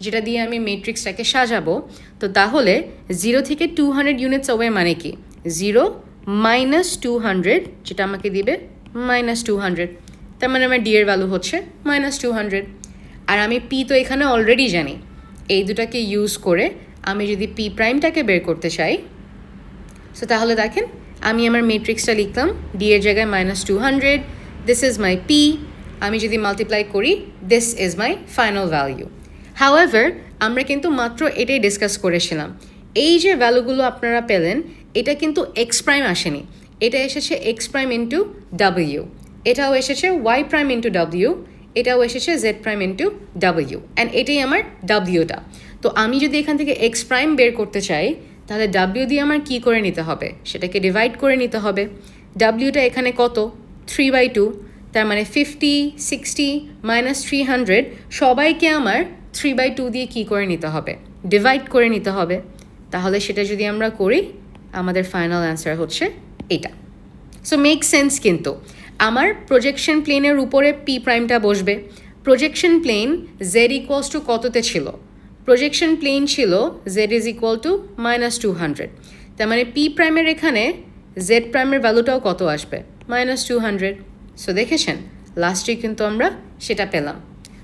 যেটা দিয়ে আমি ম্যাট্রিক্সটাকে সাজাবো, তো তাহলে 0 থেকে 200 ইউনিটস অ্যাওয়ে মানে কি 0 -200, যেটা আমাকে দিবে -200। তার মানে আমার ডি এর ভ্যালু হচ্ছে -200। আর আমি পি তো এখানে অলরেডি জানি, এই দুটাকে ইউজ করে আমি যদি পি প্রাইমটাকে বের করতে চাই, সো তাহলে দেখেন আমি আমার ম্যাট্রিক্সটা লিখলাম ডি এর জায়গায় -200, দিস ইজ মাই পি। আমি যদি মাল্টিপ্লাই করি, this is my final value. However আমরা কিন্তু মাত্র এটাই ডিসকাস করেছিলাম, এই যে ভ্যালুগুলো আপনারা পেলেন এটা কিন্তু এক্স প্রাইম আসেনি, এটা এসেছে এক্স প্রাইম ইন্টু ডাব্লিউ, এটাও এসেছে ওয়াই প্রাইম ইন্টু ডাব্লিউ, এটাও এসেছে Z prime into W, and এটাই আমার ডাব্লিউটা। তো আমি যদি এখান থেকে এক্স প্রাইম বের করতে চাই, তাহলে ডাব্লিউ দিয়ে আমার কী করে নিতে হবে, সেটাকে ডিভাইড করে নিতে হবে। ডাব্লিউটা এখানে কত, 3/2, তার মানে 50, 60 মাইনাস 300 সবাইকে আমার 3/2 দিয়ে কী করে নিতে হবে, ডিভাইড করে নিতে হবে। তাহলে সেটা যদি আমরা করি আমাদের ফাইনাল অ্যান্সার হচ্ছে এটা। সো মেক সেন্স, কিন্তু আমার প্রজেকশন প্লেনের উপরে পি প্রাইমটা বসবে। Projection plane z equals to কততে ছিল, প্রজেকশন প্লেন ছিল জেড ইজ ইকুয়াল টু -200, তার মানে পি প্রাইমের এখানে জেড প্রাইমের ভ্যালুটাও কত আসবে, -200। সো দেখেছেন লাস্টে কিন্তু আমরা সেটা পেলাম।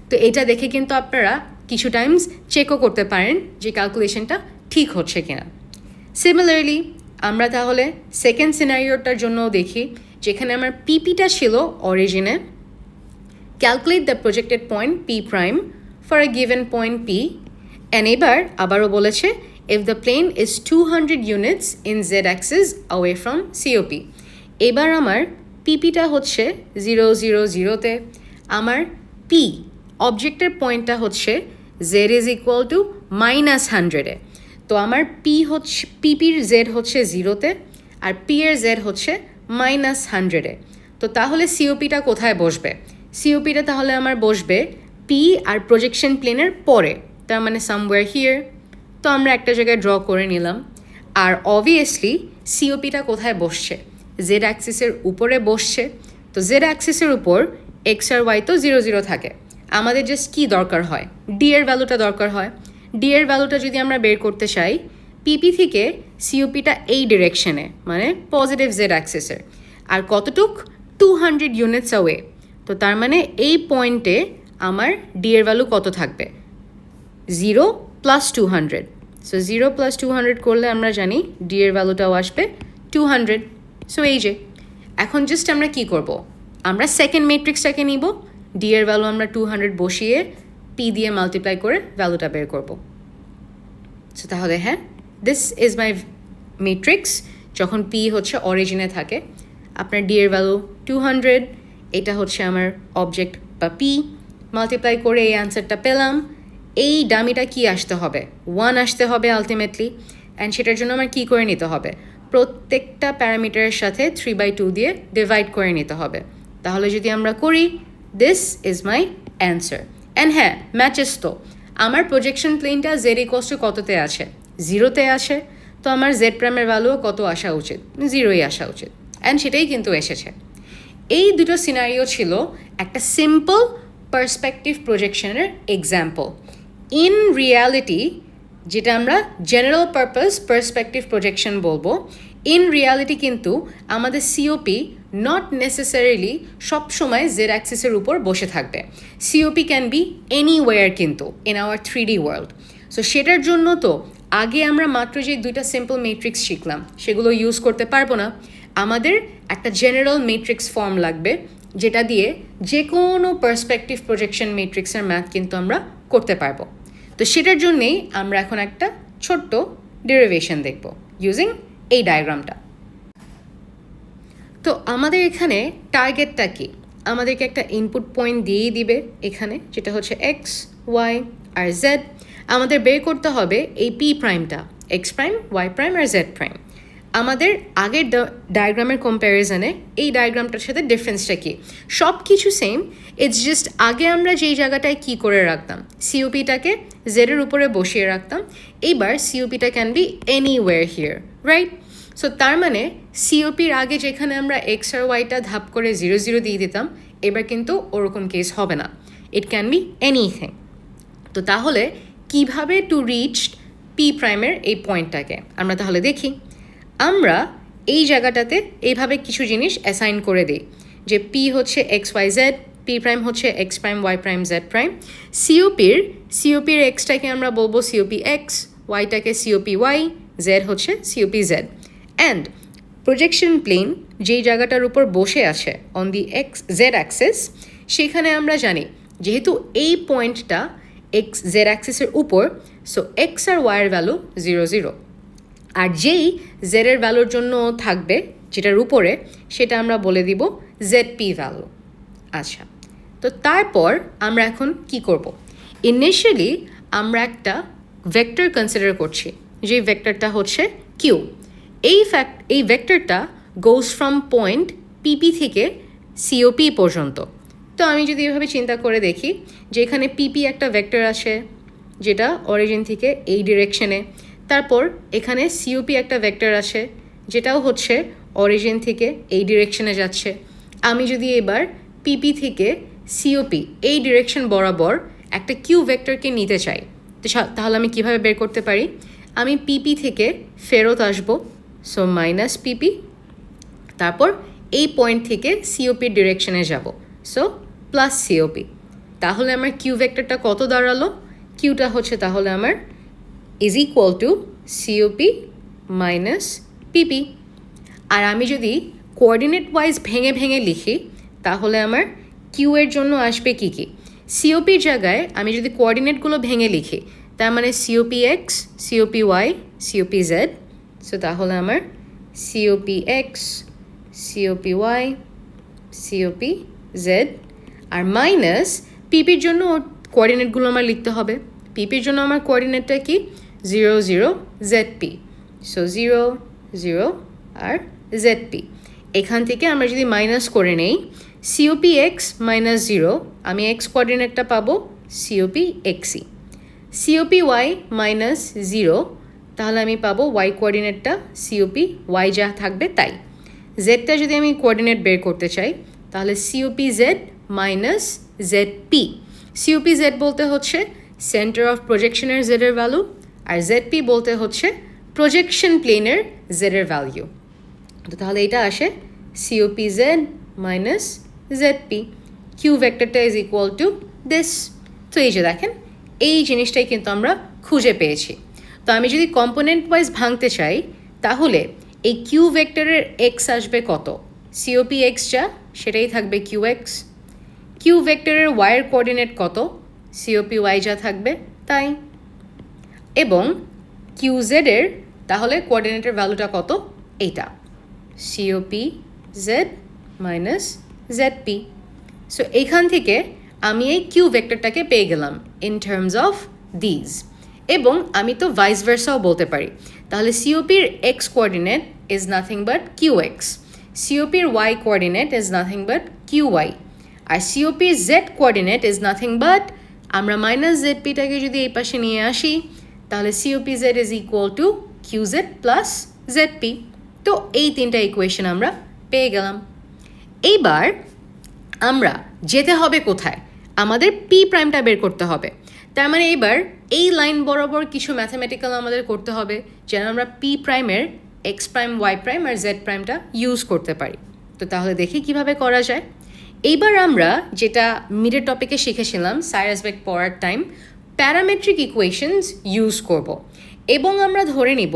তো এটা দেখে কিন্তু আপনারা কিছু টাইমস চেকও করতে পারেন যে ক্যালকুলেশনটা ঠিক হচ্ছে কিনা। সিমিলারলি আমরা তাহলে সেকেন্ড সিনারিওটার জন্যও দেখি, যেখানে আমার পিপিটা ছিল অরিজিনে। Calculate the projected point P prime for a given point P, and এবার আবারও বলেছে if the plane is 200 units in Z axis away from COP. এবার আমার পিপিটা হচ্ছে 0, 0, 0তে, আমার পি অবজেক্টের পয়েন্টটা হচ্ছে জেড ইজ ইকুয়াল টু -100-এ। তো আমার পি হচ্ছে, পিপির জেড হচ্ছে 0তে আর পি এর জেড হচ্ছে -100-এ। তো তাহলে সিওপিটা কোথায় বসবে, সিওপিটা তাহলে আমার বসবে পি আর প্রজেকশন প্লেনের পরে, তার মানে সামওয়্যার হিয়ার। তো আমরা একটা জায়গায় ড্র করে নিলাম। আর অবভিয়াসলি সিওপিটা কোথায় বসছে, জেড অ্যাক্সিসের উপরে বসছে। তো জেড অ্যাক্সিসের উপর এক্স আর ওয়াই তো 0, 0 থাকে। আমাদের জাস্ট কী দরকার হয়, ডি এর ভ্যালুটা দরকার হয়। ডি এর ভ্যালুটা যদি আমরা বের করতে চাই, পিপি থেকে সিওপিটা এই ডিরেকশনে, মানে পজিটিভ জেড অ্যাক্সিসের, আর কতটুক 200 ইউনিটস অ্যাওয়ে। তো তার মানে এই পয়েন্টে আমার ডি এর ভ্যালু কত থাকবে, 0 + 200। সো 0 + 200 করলে আমরা জানি ডি এর ভ্যালুটাও আসবে 200। সো এই যে এখন জাস্ট আমরা কি করব, আমরা সেকেন্ড ম্যাট্রিক্সটাকে নিব, ডি এর ভ্যালু আমরা 200 বসিয়ে পি দিয়ে মাল্টিপ্লাই করে ভ্যালুটা বের করব। সো তাহলে হ্যাঁ, দিস ইজ মাই ম্যাট্রিক্স যখন পি হচ্ছে অরিজিনে থাকে। আপনার ডি এর ভ্যালু 200, এটা হচ্ছে আমার অবজেক্ট বা পি, মাল্টিপ্লাই করে এই অ্যান্সারটা পেলাম। এই ডামিটা কি আসতে হবে, 1 আসতে হবে আলটিমেটলি। অ্যান্ড সেটার জন্য আমার কী করে নিতে হবে, প্রত্যেকটা প্যারামিটারের সাথে 3/2 দিয়ে ডিভাইড করে নিতে হবে। তাহলে যদি আমরা করি, this is my answer. And হ্যাঁ, ম্যাচেস তো আমার প্রজেকশন প্লেনটা জেড ইকুয়ালস টু কততে আছে, 0তে আছে। তো আমার জেড প্রাইমের ভ্যালুও কত আসা উচিত, 0ই আসা উচিত। অ্যান্ড সেটাই কিন্তু এসেছে। এই দুটো সিনারিও ছিল একটা সিম্পল পার্সপেক্টিভ প্রজেকশনের এক্সাম্পল। ইন রিয়ালিটি যেটা আমরা জেনারেল পারপাস পার্সপেক্টিভ প্রজেকশন বলবো, ইন রিয়ালিটি কিন্তু আমাদের সিওপি নট নেসেসারিলি সবসময় জেড অ্যাক্সিসের উপর বসে থাকবে। সিওপি ক্যান বি এনিওয়্যার কিন্তু in our 3D world. So সেটার জন্য তো আগে আমরা মাত্র যে দুইটা সিম্পল ম্যাট্রিক্স শিখলাম সেগুলো ইউজ করতে পারবো না। আমাদের একটা জেনারেল ম্যাট্রিক্স ফর্ম লাগবে, যেটা দিয়ে যে কোনো পার্সপেক্টিভ প্রজেকশন ম্যাট্রিক্সের ম্যাথ কিন্তু আমরা করতে পারবো। তো সেটার জন্যেই আমরা এখন একটা ছোট্ট ডেরিভেশন দেখব ইউজিং এই ডায়াগ্রামটা। তো আমাদের এখানে টার্গেটটা কি, আমাদেরকে একটা ইনপুট পয়েন্ট দিয়েই দিবে এখানে, যেটা হচ্ছে এক্স, ওয়াই আর জেড। আমাদের বের করতে হবে এই পি প্রাইমটা, এক্স প্রাইম, ওয়াই প্রাইম আর জেড প্রাইম। আমাদের আগের ডায়াগ্রামের কম্প্যারিজনে এই ডায়াগ্রামটার সাথে ডিফারেন্সটা কি, সব কিছু সেম। ইটস জাস্ট আগে আমরা যেই জায়গাটায় কী করে রাখতাম, সিওপিটাকে জেডের উপরে বসিয়ে রাখতাম। এইবার সিওপিটা can be anywhere here, right? So তার মানে সিওপির আগে যেখানে আমরা এক্স আর ওয়াইটা ধাপ করে 0, 0 দিয়ে দিতাম, এবার কিন্তু ওরকম কেস হবে না, ইট ক্যান বি এনিথিং। তো তাহলে কিভাবে টু রিচ পি প্রাইমের এই পয়েন্টটাকে আমরা তাহলে দেখি। আমরা এই জায়গাটাতে এইভাবে কিছু জিনিস অ্যাসাইন করে দিই, যে পি হচ্ছে X Y Z, P prime হচ্ছে X prime Y prime Z prime. সিওপির এক্সটাকে আমরা বলবো সিওপি এক্স, ওয়াইটাকে সিওপি ওয়াই, জেড হচ্ছে COP Z. And projection plane যেই জায়গাটার উপর বসে আছে on the X Z axis, সেখানে আমরা জানি যেহেতু এই পয়েন্টটা এক্স জেড অ্যাক্সিসের উপর, সো এক্স আর ওয়াইয়ের ভ্যালু 0, 0। আর যেই জেডের ভ্যালুর জন্য থাকবে যেটার উপরে, সেটা আমরা বলে দিব জেড পি ভ্যালু। আচ্ছা, তো তারপর আমরা এখন কি করব, ইনিশিয়ালি আমরা একটা ভেক্টর কনসিডার করছি। যে ভেক্টরটা হচ্ছে কিউ। এই ভেক্টরটা গোজ ফ্রম পয়েন্ট পিপি থেকে সিওপি পর্যন্ত। তো আমি যদি এভাবে চিন্তা করে দেখি যে এখানে পিপি একটা ভেক্টর আসে যেটা অরিজিন থেকে এই ডিরেকশনে, তারপর এখানে সিওপি একটা ভেক্টর আসে যেটাও হচ্ছে অরিজিন থেকে এই ডিরেকশনে যাচ্ছে। আমি যদি এবার পিপি থেকে সিওপি এই ডিরেকশন বরাবর একটা কিউ ভেক্টরকে নিতে চাই, তো তাহলে আমি কিভাবে বের করতে পারি? আমি পিপি থেকে ফেরত আসব, সো মাইনাস পিপি, তারপর এই পয়েন্ট থেকে সিওপির ডিরেকশনে যাব, সো প্লাস সিওপি। তাহলে আমার কিউ ভেক্টরটা কত দাঁড়ালো? কিউটা হচ্ছে তাহলে আমার is equal to COP minus PP. আর আমি যদি কোঅর্ডিনেট ওয়াইজ ভেঙে ভেঙে লিখি তাহলে আমার কিউ এর জন্য আসবে কী কী? সিওপির জায়গায় আমি যদি কোঅর্ডিনেটগুলো ভেঙে লিখি, তার মানে COP X, COP Y, COP Z. So তাহলে আমার COP X, COP Y, COP Z, আর মাইনাস পিপির জন্য কোঅর্ডিনেটগুলো আমার লিখতে হবে। পিপির জন্য আমার কোঅর্ডিনেটটা কি? 0 0 জেডপি। সো 0 0 আর জেডপি। এখান থেকে আমরা যদি মাইনাস করে নেই সিওপি এক্স মাইনাস 0, আমি এক্স কোঅর্ডিনেটটা পাবো সিওপি এক্সই। সিওপি ওয়াই মাইনাস 0, তাহলে আমি পাবো ওয়াই কোঅর্ডিনেটটা সিওপি ওয়াই যা থাকবে তাই। জেডটা যদি আমি কোঅর্ডিনেট বের করতে চাই তাহলে COP Z minus ZP. COP Z বলতে হচ্ছে সেন্টার অফ প্রজেকশনের জেডের ভ্যালু, আর জেডপি বলতে হচ্ছে প্রজেকশন প্লেনের জেডের ভ্যালু। তো তাহলে এটা আসে COP Z minus ZP. Q ভেক্টরটা ইজ ইকুয়াল টু দিস। তো এই যে দেখেন, এই জিনিসটাই কিন্তু আমরা খুঁজে পেয়েছি। তো আমি যদি কম্পোনেন্ট ওয়াইজ ভাঙতে চাই তাহলে এই কিউ ভেক্টরের এক্স আসবে কত? সিওপি এক্স যা সেটাই থাকবে কিউ এক্স। কিউ ভেক্টরের ওয়াইয়ের কোঅর্ডিনেট কত? সিওপি ওয়াই যা থাকবে তাই। এবং কিউ জেডের তাহলে কোঅর্ডিনেটের ভ্যালুটা কত? এইটা, COP Z minus ZP. So এইখান থেকে আমি এই কিউ ভেক্টরটাকে পেয়ে গেলাম ইন টার্মস অফ দিজ। এবং আমি তো ভাইস ভার্সাও বলতে পারি, তাহলে সিওপির X coordinate is nothing but Q X, সিওপির Y coordinate is nothing but Q Y, আর সিওপির Z coordinate is nothing but, আমরা মাইনাস জেডপিটাকে যদি এই পাশে নিয়ে আসি তাহলে COP Z is equal to Q Z plus ZP. তো এই তিনটা ইকুয়েশন আমরা পেয়ে গেলাম। এইবার আমরা যেতে হবে কোথায়? আমাদের পি প্রাইমটা বের করতে হবে। তার মানে এইবার এই লাইন বরাবর কিছু ম্যাথামেটিক্যাল আমাদের করতে হবে যেন আমরা পি প্রাইমের এক্স প্রাইম, ওয়াই প্রাইম আর জেড প্রাইমটা ইউজ করতে পারি। তো তাহলে দেখি কিভাবে করা যায়। এইবার আমরা যেটা মিডের টপিকে শিখেছিলাম সাইরাস বেক পড়ার টাইম, প্যারামেট্রিক ইকুয়েশনস ইউজ করব। এবং আমরা ধরে নিব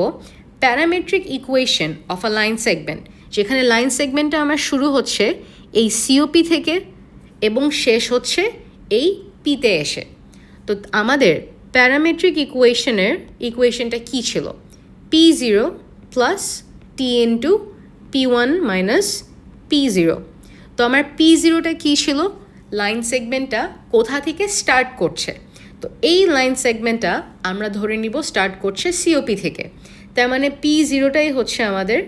parametric equation of a line segment, যেখানে লাইন সেগমেন্টটা আমার শুরু হচ্ছে এই সিওপি থেকে এবং শেষ হচ্ছে এই পিতে এসে। তো আমাদের প্যারামেট্রিক ইকুয়েশনটা কী ছিল? P0 প্লাস টি ইন্টু P1 মাইনাস P0। তো আমার P0টা কী ছিল? লাইন সেগমেন্টটা কোথা থেকে স্টার্ট করছে। তো এই লাইন সেগমেন্টটা আমরা ধরে নিব স্টার্ট করছে সিওপি থেকে, তার মানে P0টাই হচ্ছে আমাদের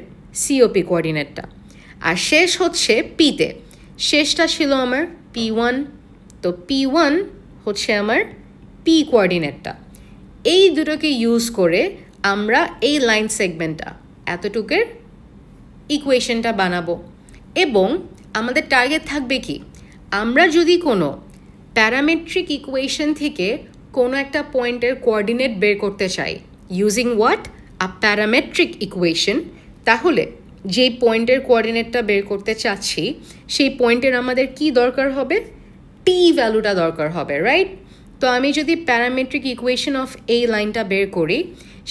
সিওপি কোঅর্ডিনেটটা, আর শেষ হচ্ছে পিতে। শেষটা ছিল আমার P1, তো P1 হচ্ছে আমার পি কোঅর্ডিনেটটা। এই দুটোকে ইউজ করে আমরা এই লাইন সেগমেন্টটা এতটুকুর ইকুয়েশনটা বানাবো। এবং আমাদের টার্গেট থাকবে কি? আমরা যদি কোনো প্যারামেট্রিক ইকুয়েশন থেকে কোনো একটা পয়েন্টের কোঅর্ডিনেট বের করতে চাই using what? A parametric equation, তাহলে যেই পয়েন্টের কোঅর্ডিনেটটা বের করতে চাচ্ছি সেই পয়েন্টের আমাদের কি দরকার হবে? টি ভ্যালুটা দরকার হবে, রাইট? তো আমি যদি প্যারামেট্রিক ইকুয়েশন অফ এই লাইনটা বের করি,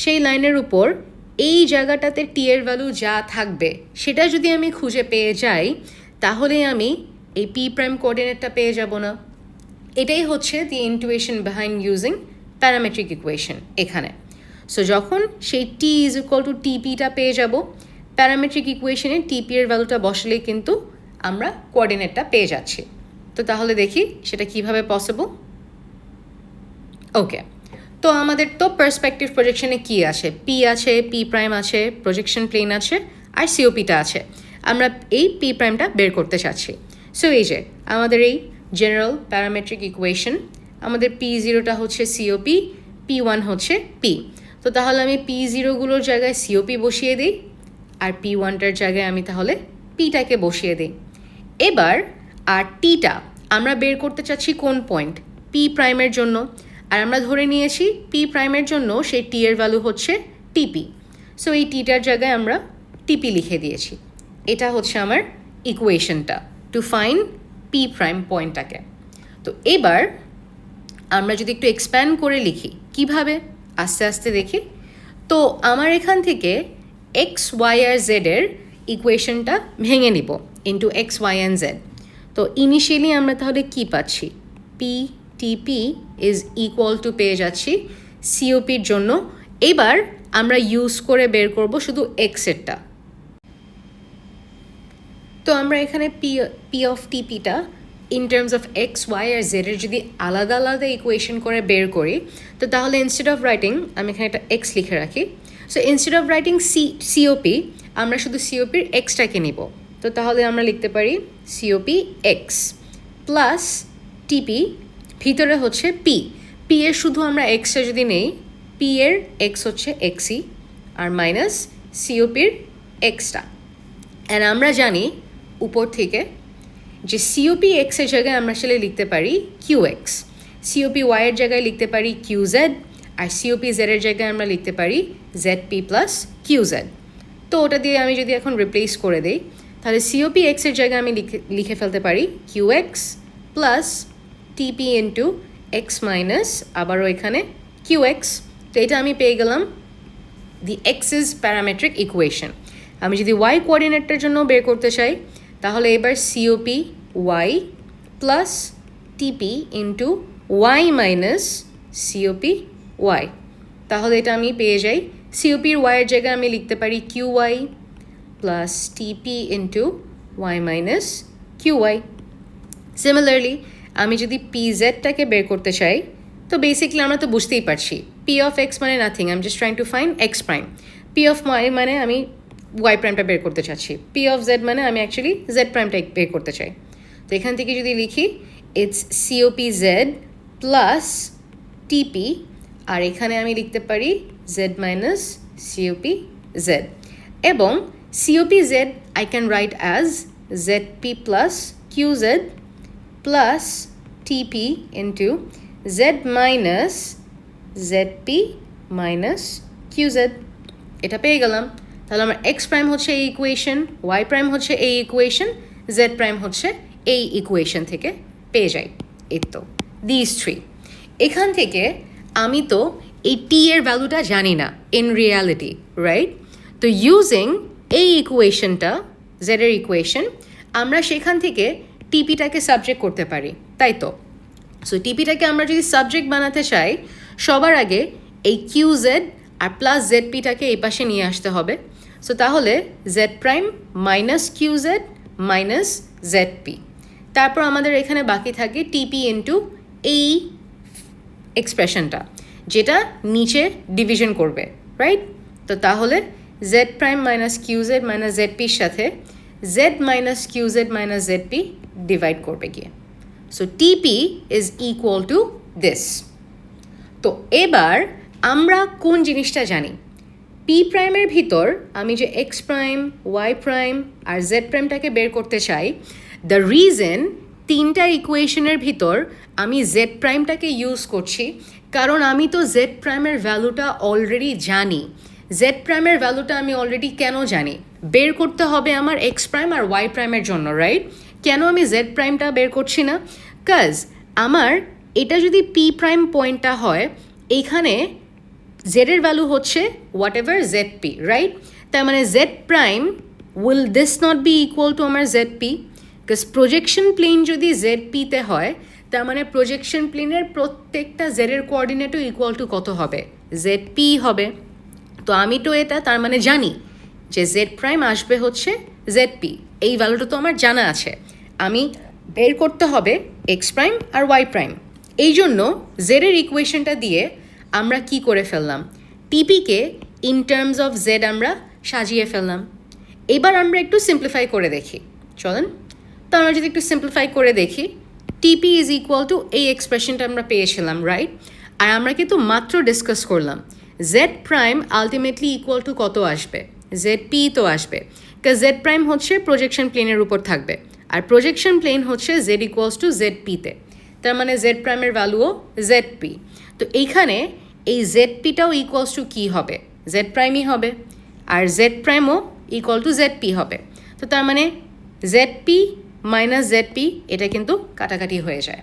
সেই লাইনের উপর এই জায়গাটাতে টি এর ভ্যালু যা থাকবে সেটা যদি আমি খুঁজে পেয়ে যাই তাহলে আমি এই পি প্রাইম কোঅর্ডিনেটটা পেয়ে যাব না। এটাই হচ্ছে the intuition behind using parametric equation এখানে। সো যখন সেই টি ইজ ইকুয়াল টু টিপিটা পেয়ে যাব, প্যারামেট্রিক ইকুয়েশনে টিপি এর ভ্যালুটা বসালেই কিন্তু আমরা কোঅর্ডিনেটটা পেয়ে যাচ্ছি। তো তাহলে দেখি সেটা কিভাবে পসিবল। ওকে, তো আমাদের তো পার্সপেক্টিভ প্রজেকশনে কি আছে, পি আছে, পি প্রাইম আছে, প্রজেকশন প্লেন আছে, আর সিওপিটা আছে। আমরা এই পি প্রাইমটা বের করতে চাচ্ছি। সো এই যে আমাদের এই জেনারেল প্যারামেট্রিক ইকুয়েশন, আমাদের পি জিরোটা হচ্ছে সিওপি, পি ওয়ান হচ্ছে পি। তো তাহলে আমি পি জিরোগুলোর জায়গায় সিওপি বসিয়ে দিই, আর পি ওয়ানটার জায়গায় আমি তাহলে পিটাকে বসিয়ে দিই। এবার আর টিটা আমরা বের করতে চাচ্ছি কোন পয়েন্ট, পি প্রাইমের জন্য। আর আমরা ধরে নিয়েছি পি প্রাইমের জন্য সেই টি এর ভ্যালু হচ্ছে টিপি। সো এই টিটার জায়গায় আমরা টিপি লিখে দিয়েছি। এটা হচ্ছে আমার ইকুয়েশনটা টু ফাইন্ড পি প্রাইম পয়েন্টটাকে। তো এবার আমরা যদি একটু এক্সপ্যান্ড করে লিখি, কিভাবে আস্তে আস্তে দেখি। তো আমার এখান থেকে এক্স ওয়াই আর জেডের ইকুয়েশনটা ভেঙে নিব into x y and z. তো ইনিশিয়ালি আমরা তাহলে কি পাচ্ছি, পি টিপি ইজ ইকুয়াল টু পেয়ে যাচ্ছি সিওপির জন্য। এবার আমরা ইউজ করে বের করব শুধু এক্সেরটা। তো আমরা এখানে পি অফ টিপিটা in terms of X Y আর জেডের যদি আলাদা আলাদা ইকুয়েশন করে বের করি, তো তাহলে ইনস্টেড অফ রাইটিং আমি এখানে একটা এক্স লিখে রাখি। So instead of writing COP আমরা শুধু সিওপির এক্সটাকে নিব। তো তাহলে আমরা লিখতে পারি সিওপি এক্স প্লাস টিপি, ভিতরে হচ্ছে পি, পি এর শুধু আমরা এক্সটা যদি নেই, পি এর এক্স হচ্ছে এক্সই, আর মাইনাস সিওপির এক্সটা। অ্যান্ড আমরা জানি উপর থেকে যে সিওপি এক্সের জায়গায় আমরা আসলে লিখতে পারি কিউ এক্স, সিওপি ওয়াইয়ের জায়গায় লিখতে পারি কিউ জেড, আর সিওপি জেডের জায়গায় আমরা লিখতে পারি z P plus Q Z. তো ওটা দিয়ে আমি যদি এখন রিপ্লেস করে দিই, তাহলে সিওপি এক্সের জায়গায় আমি লিখে ফেলতে পারি Q X plus TP into x minus আবারও এখানে কিউ এক্স। তো এটা আমি পেয়ে গেলাম দি এক্সিস প্যারামেট্রিক ইকুয়েশন। আমি যদি ওয়াই কোঅর্ডিনেটটার জন্য বের করতে চাই, তাহলে এবার COP y plus TP into y minus COP y. তাহলে এটা আমি পেয়ে যাই সিওপির ওয়াইয়ের জায়গায় আমি লিখতে পারি q y plus TP into y minus q y. Similarly আমি যদি পি জেডটাকে বের করতে চাই, তো বেসিকলি আমরা তো বুঝতেই পারছি পি অফ এক্স মানে nothing, I am just trying to find x prime. P of y মানে আমি ওয়াই প্রাইমটা বের করতে চাচ্ছি, পি অফ জেড মানে আমি অ্যাকচুয়ালি জেড প্রাইমটা বের করতে চাই। তো এখান থেকে যদি লিখি ইটস সিওপি জেড প্লাস টিপি, আর এখানে আমি লিখতে পারি জেড মাইনাস সিওপি জেড, এবং COP Z I can write as Z P plus Q Z plus TP into Z minus Z P minus Q Z. এটা পেয়ে গেলাম। তাহলে আমার এক্স প্রাইম হচ্ছে এই ইকুয়েশন, ওয়াই প্রাইম হচ্ছে এই ইকুয়েশন, জেড প্রাইম হচ্ছে এই ইকুয়েশন থেকে পেয়ে যাই। এই তো দিস থ্রি। এখান থেকে আমি তো এই টি এর ভ্যালুটা জানি না ইন রিয়ালিটি, রাইট? তো ইউজিং এই ইকুয়েশনটা, জেডের ইকুয়েশন, আমরা সেখান থেকে টিপিটাকে সাবজেক্ট করতে পারি, তাই তো? সো টিপিটাকে আমরা যদি সাবজেক্ট বানাতে চাই, সবার আগে এই কিউ জেড আর প্লাস জেড পিটাকে এই পাশে নিয়ে আসতে হবে। সো তাহলে z prime minus Q z minus Z p, তারপর আমাদের এখানে বাকি থাকে টিপি ইন্টু এই এক্সপ্রেশনটা, যেটা নিচে ডিভিশন করবে, রাইট? তো তাহলে z prime minus Q z minus z পির সাথে z minus Q z minus Z p divide করবে গিয়ে। সো টিপি ইজ ইকুয়াল টু দিস। তো এবার আমরা কোন জিনিসটা জানি, পি প্রাইমের ভিতর আমি যে এক্স প্রাইম, ওয়াই প্রাইম আর জেড প্রাইমটাকে বের করতে চাই, দ্য রিজন তিনটা ইকুয়েশনের ভিতর আমি জেড প্রাইমটাকে ইউজ করছি, কারণ আমি তো জেড প্রাইমের ভ্যালুটা অলরেডি জানি। জেড প্রাইমের ভ্যালুটা আমি অলরেডি কেন জানি? বের করতে হবে আমার এক্স প্রাইম আর ওয়াই প্রাইমের জন্য, রাইট? কেন আমি জেড প্রাইমটা বের করছি না? কাজ আমার এটা যদি পি প্রাইম পয়েন্টটা হয়, এইখানে জেডের ভ্যালু হচ্ছে whatever Z P, right? তার মানে Z prime will this not be equal to আমার Z P, because projection plane যদি জেড পিতে হয়, তার মানে প্রজেকশন প্লেনের প্রত্যেকটা জেডের কোঅর্ডিনেটও ইকুয়াল টু কত হবে? জেড পি হবে। তো আমি তো এটা তার মানে জানি যে জেড প্রাইম আসবে হচ্ছে জেড পি, এই ভ্যালুটা তো আমার জানা আছে। আমি বের করতে হবে এক্স প্রাইম আর ওয়াই প্রাইম। এই জন্য জেডের ইকুয়েশনটা দিয়ে আমরা কি করে ফেললাম, টিপিকে ইন টার্মস অফ জেড আমরা সাজিয়ে ফেললাম। এবার আমরা একটু সিম্পলিফাই করে দেখি, চলেন। তো আমরা যদি একটু সিম্পলিফাই করে দেখি, টিপি ইজ ইকুয়াল টু এই এক্সপ্রেশনটা আমরা পেয়েছিলাম, রাইট? আর আমরা কিন্তু মাত্র ডিসকাস করলাম Z prime ultimately equal to কত আসবে, জেড পি তো আসবে, কারণ জেড প্রাইম হচ্ছে প্রজেকশন প্লেনের উপর থাকবে, আর প্রজেকশন প্লেন হচ্ছে জেড ইকুয়ালস টু জেড পিতে, তার মানে জেড প্রাইমের ভ্যালুও জেড পি। তো এইখানে এই জেড পিটাও ইকুয়ালস টু কী হবে, জেড প্রাইমই হবে, আর জেড প্রাইমও ইকুয়াল টু জেড পি হবে। তো তার মানে Z P minus Z P এটা কিন্তু কাটাকাটি হয়ে যায়।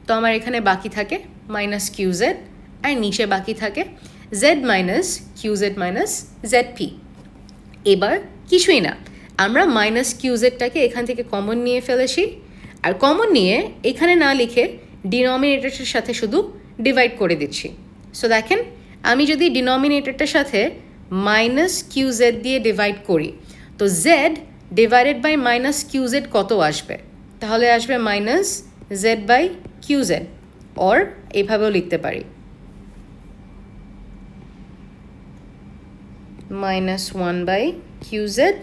তো আমার এখানে বাকি থাকে মাইনাস কিউ জেড, আর নিচে বাকি থাকে z minus Q z minus Z p. এবার কিছুই না, আমরা মাইনাস কিউ জেডটাকে এখান থেকে কমন নিয়ে ফেলেছি, আর কমন নিয়ে এখানে না লিখে ডিনোমিনেটরের সাথে শুধু ডিভাইড করে দিচ্ছি। সো দেখেন, আমি যদি ডিনোমিনেটরটার সাথে মাইনাস কিউ জেড দিয়ে ডিভাইড করি, তো Z divided by minus Q Z কত আসবে, তাহলে আসবে minus Z by Q Z, or এইভাবেও লিখতে পারি minus one by Q Z,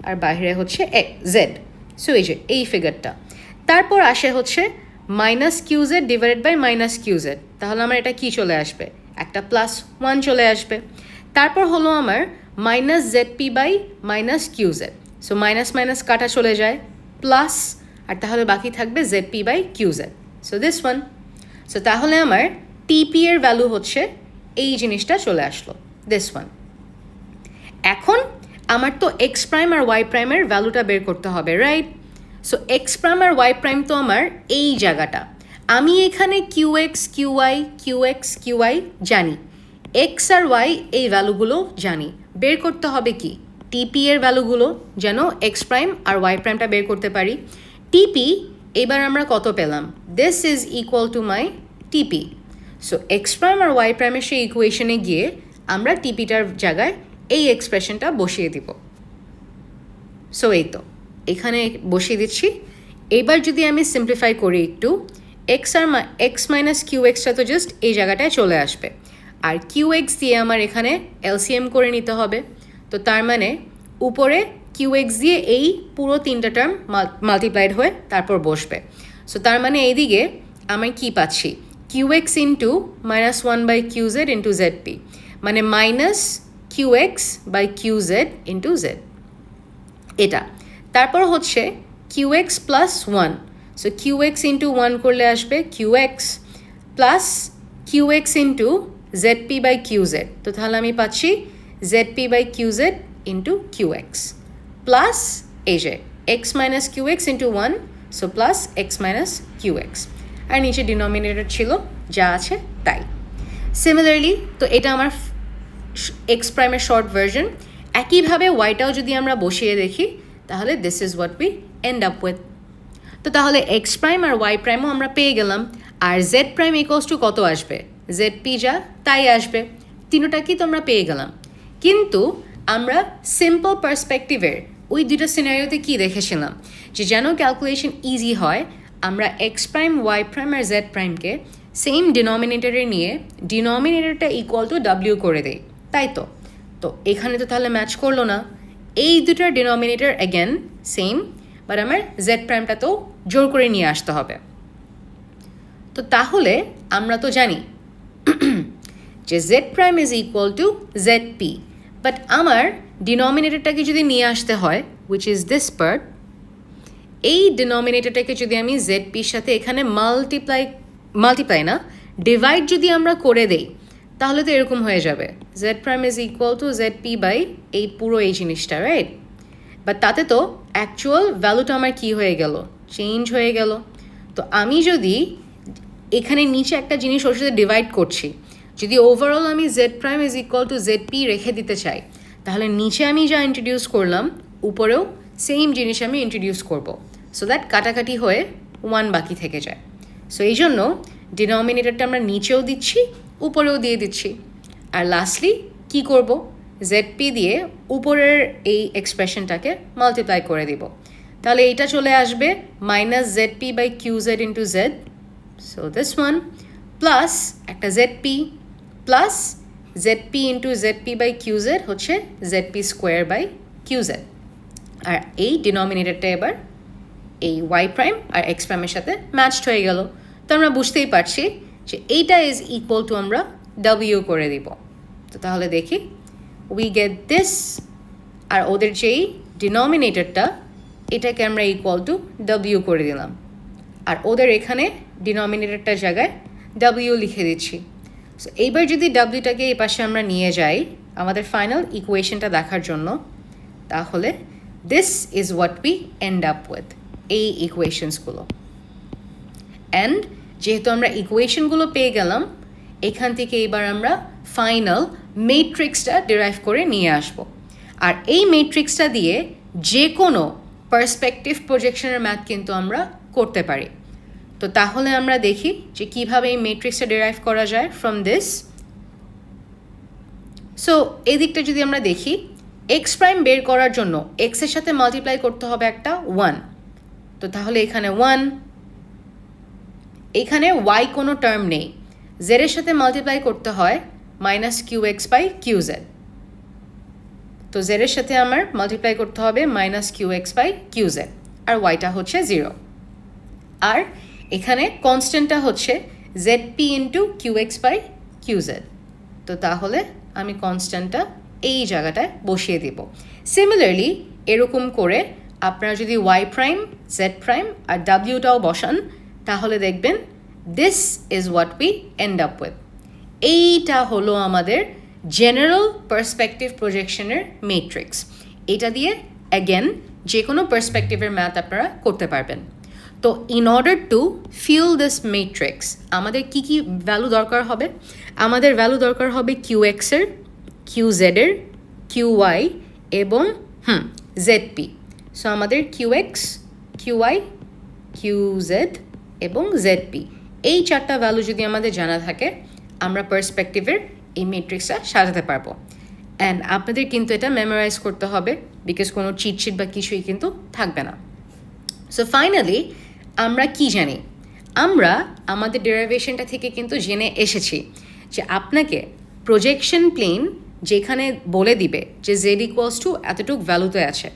আর বাইরে হচ্ছে জেড। সো এই যে এই ফিগারটা, তারপর আসে হচ্ছে minus Q z divided by minus Q z, তাহলে আমার এটা কি চলে আসবে, একটা প্লাস ওয়ান চলে আসবে। তারপর হলো আমার minus Z P by minus Q z, so minus minus কাটা চলে যায়, প্লাস, আর তাহলে বাকি থাকবে z P by Q z, so this one. So তাহলে আমার টিপি এর ভ্যালু হচ্ছে এই জিনিসটা চলে আসলো, দিস ওয়ান। এখন আমার তো এক্স প্রাইম আর ওয়াই প্রাইমের ভ্যালুটা বের করতে হবে, রাইট? সো এক্স প্রাইম আর ওয়াই প্রাইম তো আমার এই জায়গাটা, আমি এখানে কিউ এক্স কিউ ওয়াই জানি, এক্স আর ওয়াই এই ভ্যালুগুলো জানি, বের করতে হবে কি টিপি এর ভ্যালুগুলো, যেন এক্স প্রাইম আর ওয়াই প্রাইমটা বের করতে পারি। টিপি এবার আমরা কত পেলাম, this is equal to my টিপি। সো এক্স প্রাইম আর ওয়াই প্রাইমের সেই ইকুয়েশনে গিয়ে আমরা টিপিটার জায়গায় এই এক্সপ্রেশনটা বসিয়ে দিব। সো এই তো এখানে বসিয়ে দিচ্ছি। এবার যদি আমি সিম্পলিফাই করি একটু, এক্স মাইনাস কিউ এক্সটা তো জাস্ট এই জায়গাটায় চলে আসবে, আর কিউ এক্স দিয়ে আমার এখানে এলসিএম করে নিতে হবে। তো তার মানে উপরে কিউ এক্স দিয়ে এই পুরো তিনটা টার্ম মাল্টিপ্লাইড হয়ে তারপর বসবে। সো তার মানে এইদিকে আমি কি পাচ্ছি, Q X into minus one by Q Z into Z P, মানে minus Q X by Q Z into Z এটা। তারপর হচ্ছে Q X plus one, so Q X into one করলে আসবে Q X plus Q X into Z P by Q Z, তো তাহলে আমি পাচ্ছি Z P by Q Z into Q X plus এই যে X minus Q X into one, so plus X minus Q X, আর নিচে denominator ছিল যা আছে তাই। সিমিলারলি তো এটা আমার এক্স প্রাইমের শর্ট ভার্জন। একইভাবে ওয়াইটাও যদি আমরা বসিয়ে দেখি, তাহলে this is what we end up with. তো তাহলে এক্স প্রাইম আর ওয়াই প্রাইমও আমরা পেয়ে গেলাম, আর জেড প্রাইম ইকুয়ালস টু কত আসবে, জেড পি যা তাই আসবে, তিনটা কি তো আমরা পেয়ে গেলাম। কিন্তু আমরা সিম্পল পার্সপেক্টিভের ওই দুটো সিনারিওতে কি দেখেছিলাম, যে যেন ক্যালকুলেশন ইজি হয়, আমরা এক্স প্রাইম ওয়াই প্রাইম আর জেড প্রাইমকে সেম ডিনোমিনেটরে নিয়ে ডিনোমিনেটরটা ইকুয়াল টু ডাব্লিউ করে দেই, তাই তো। তো এখানে তো তাহলে ম্যাচ করলো না, এই দুটার ডিনোমিনেটর অ্যাগেন সেম, বাট আমার জেড প্রাইমটা তো জোর করে নিয়ে আসতে হবে। তো তাহলে আমরা তো জানি যে z prime is equal to Z P, but আমার ডিনোমিনেটরটাকে যদি নিয়ে আসতে হয়, উইচ ইজ দিস পার্ট, এই ডিনোমিনেটরটাকে যদি আমি জেড পির সাথে এখানে মাল্টিপ্লাই না ডিভাইড যদি আমরা করে দেই, তাহলে তো এরকম হয়ে যাবে z prime is equal to Z P by এই পুরো এই জিনিসটা, রাইট? বাট তাতে তো অ্যাকচুয়াল ভ্যালুটা আমার কি হয়ে গেল, চেঞ্জ হয়ে গেল। তো আমি যদি এখানে নিচে একটা জিনিস ওর সাথে ডিভাইড করছি, যদি ওভারঅল আমি Z prime is equal to Z P রেখে দিতে চাই, তাহলে নিচে আমি যা ইন্ট্রোডিউস করলাম উপরেও সেম জিনিস আমি ইন্ট্রোডিউস করব, সো দ্যাট কাটাকাটি হয়ে ওয়ান বাকি থেকে যায়। সো এই জন্য ডিনোমিনেটরটা আমরা নিচেও দিচ্ছি উপরেও দিয়ে দিচ্ছি, আর লাস্টলি কি করব, জেড পি দিয়ে উপরের এই এক্সপ্রেশনটাকে মাল্টিপ্লাই করে দিব, তাহলে এইটা চলে আসবে minus Z P by Q Z into Z, so this one plus একটা Z P plus ZP into ZP by QZ হচ্ছে জেডপি স্কোয়ার বাই কিউজেড। আর এই ডিনোমিনেটরটা এবার এই ওয়াই প্রাইম আর এক্স প্রাইমের সাথে ম্যাচড হয়ে গেল। তো আমরা বুঝতেই পারছি যে এইটা ইজ ইকুয়াল টু আমরা ডাব্লিউ করে দিব। তো তাহলে দেখি উই গেট দিস, আর ওদের যেই ডিনোমিনেটরটা এটাকে আমরা ইকুয়াল টু ডাব্লিউ করে দিলাম, আর ওদের এখানে ডিনোমিনেটরটার জায়গায় ডাব্লিউ লিখে দিচ্ছি। সো এইবার যদি ডাব্লিউটাকে এই পাশে আমরা নিয়ে যাই আমাদের ফাইনাল ইকুয়েশনটা দেখার জন্য, তাহলে this is what we end up with, এই ইকুয়েশনসগুলো। অ্যান্ড যেহেতু আমরা ইকুয়েশনগুলো পেয়ে গেলাম, এখান থেকে এবার আমরা ফাইনাল মেট্রিক্সটা ডিরাইভ করে নিয়ে আসব। আর এই মেট্রিক্সটা দিয়ে যে কোনো পার্সপেক্টিভ প্রজেকশনের ম্যাথ কিন্তু আমরা করতে পারি। তো তাহলে আমরা দেখি যে কীভাবে এই মেট্রিক্সটা ডিরাইভ করা যায় ফ্রম দিস। সো এই দিকটা যদি আমরা দেখি, এক্স প্রাইম বের করার জন্য এক্সের সাথে মাল্টিপ্লাই করতে হবে একটা 1। তো তাহলে এখানে 1, এখানে ওয়াই কোনো টার্ম নেই, জেডের সাথে মাল্টিপ্লাই করতে হয় minus Q X by Q Z. তো জেডের সাথে আমার মাল্টিপ্লাই করতে হবে minus Q X by Q Z, আর ওয়াইটা হচ্ছে 0। আর এখানে কনস্ট্যান্টটা হচ্ছে Z P into Q X by Q Z. তো তাহলে আমি কনস্ট্যান্টটা এই জায়গাটায় বসিয়ে দিব। সিমিলারলি এরকম করে আপনারা যদি ওয়াই প্রাইম, জেড প্রাইম আর ডাব্লিউটাও বসান, তাহলে দেখবেন this is what we end up with. এইটা হলো আমাদের জেনারেল পার্সপেক্টিভ প্রজেকশনের মেট্রিক্স। এটা দিয়ে অ্যাগেন যে কোনো পার্সপেক্টিভের ম্যাথ আপনারা করতে পারবেন। তো in order to fill this matrix আমাদের কি কি ভ্যালু দরকার হবে? আমাদের ভ্যালু দরকার হবে কিউ এক্সের, কিউ জেডের, কিউ ওয়াই এবং জেড পি। সো আমাদের q x, q y, q z এবং জেড পি, এই 4টা ভ্যালু যদি আমাদের জানা থাকে, আমরা পার্সপেক্টিভের এই মেট্রিক্সটা সাজাতে পারবো। অ্যান্ড আপনাদের কিন্তু এটা মেমোরাইজ করতে হবে, বিকজ কোনো চিটশিট বা কিছুই কিন্তু থাকবে না। সো ফাইনালি আমরা কি জানি? আমরা আমাদের ডেরিভেশনটা থেকে কিন্তু জেনে এসেছি যে আপনাকে প্রজেকশন প্লেন যেখানে বলে দিবে যে জেড ইকুয়ালস টু এতটুকু ভ্যালুতে আছে,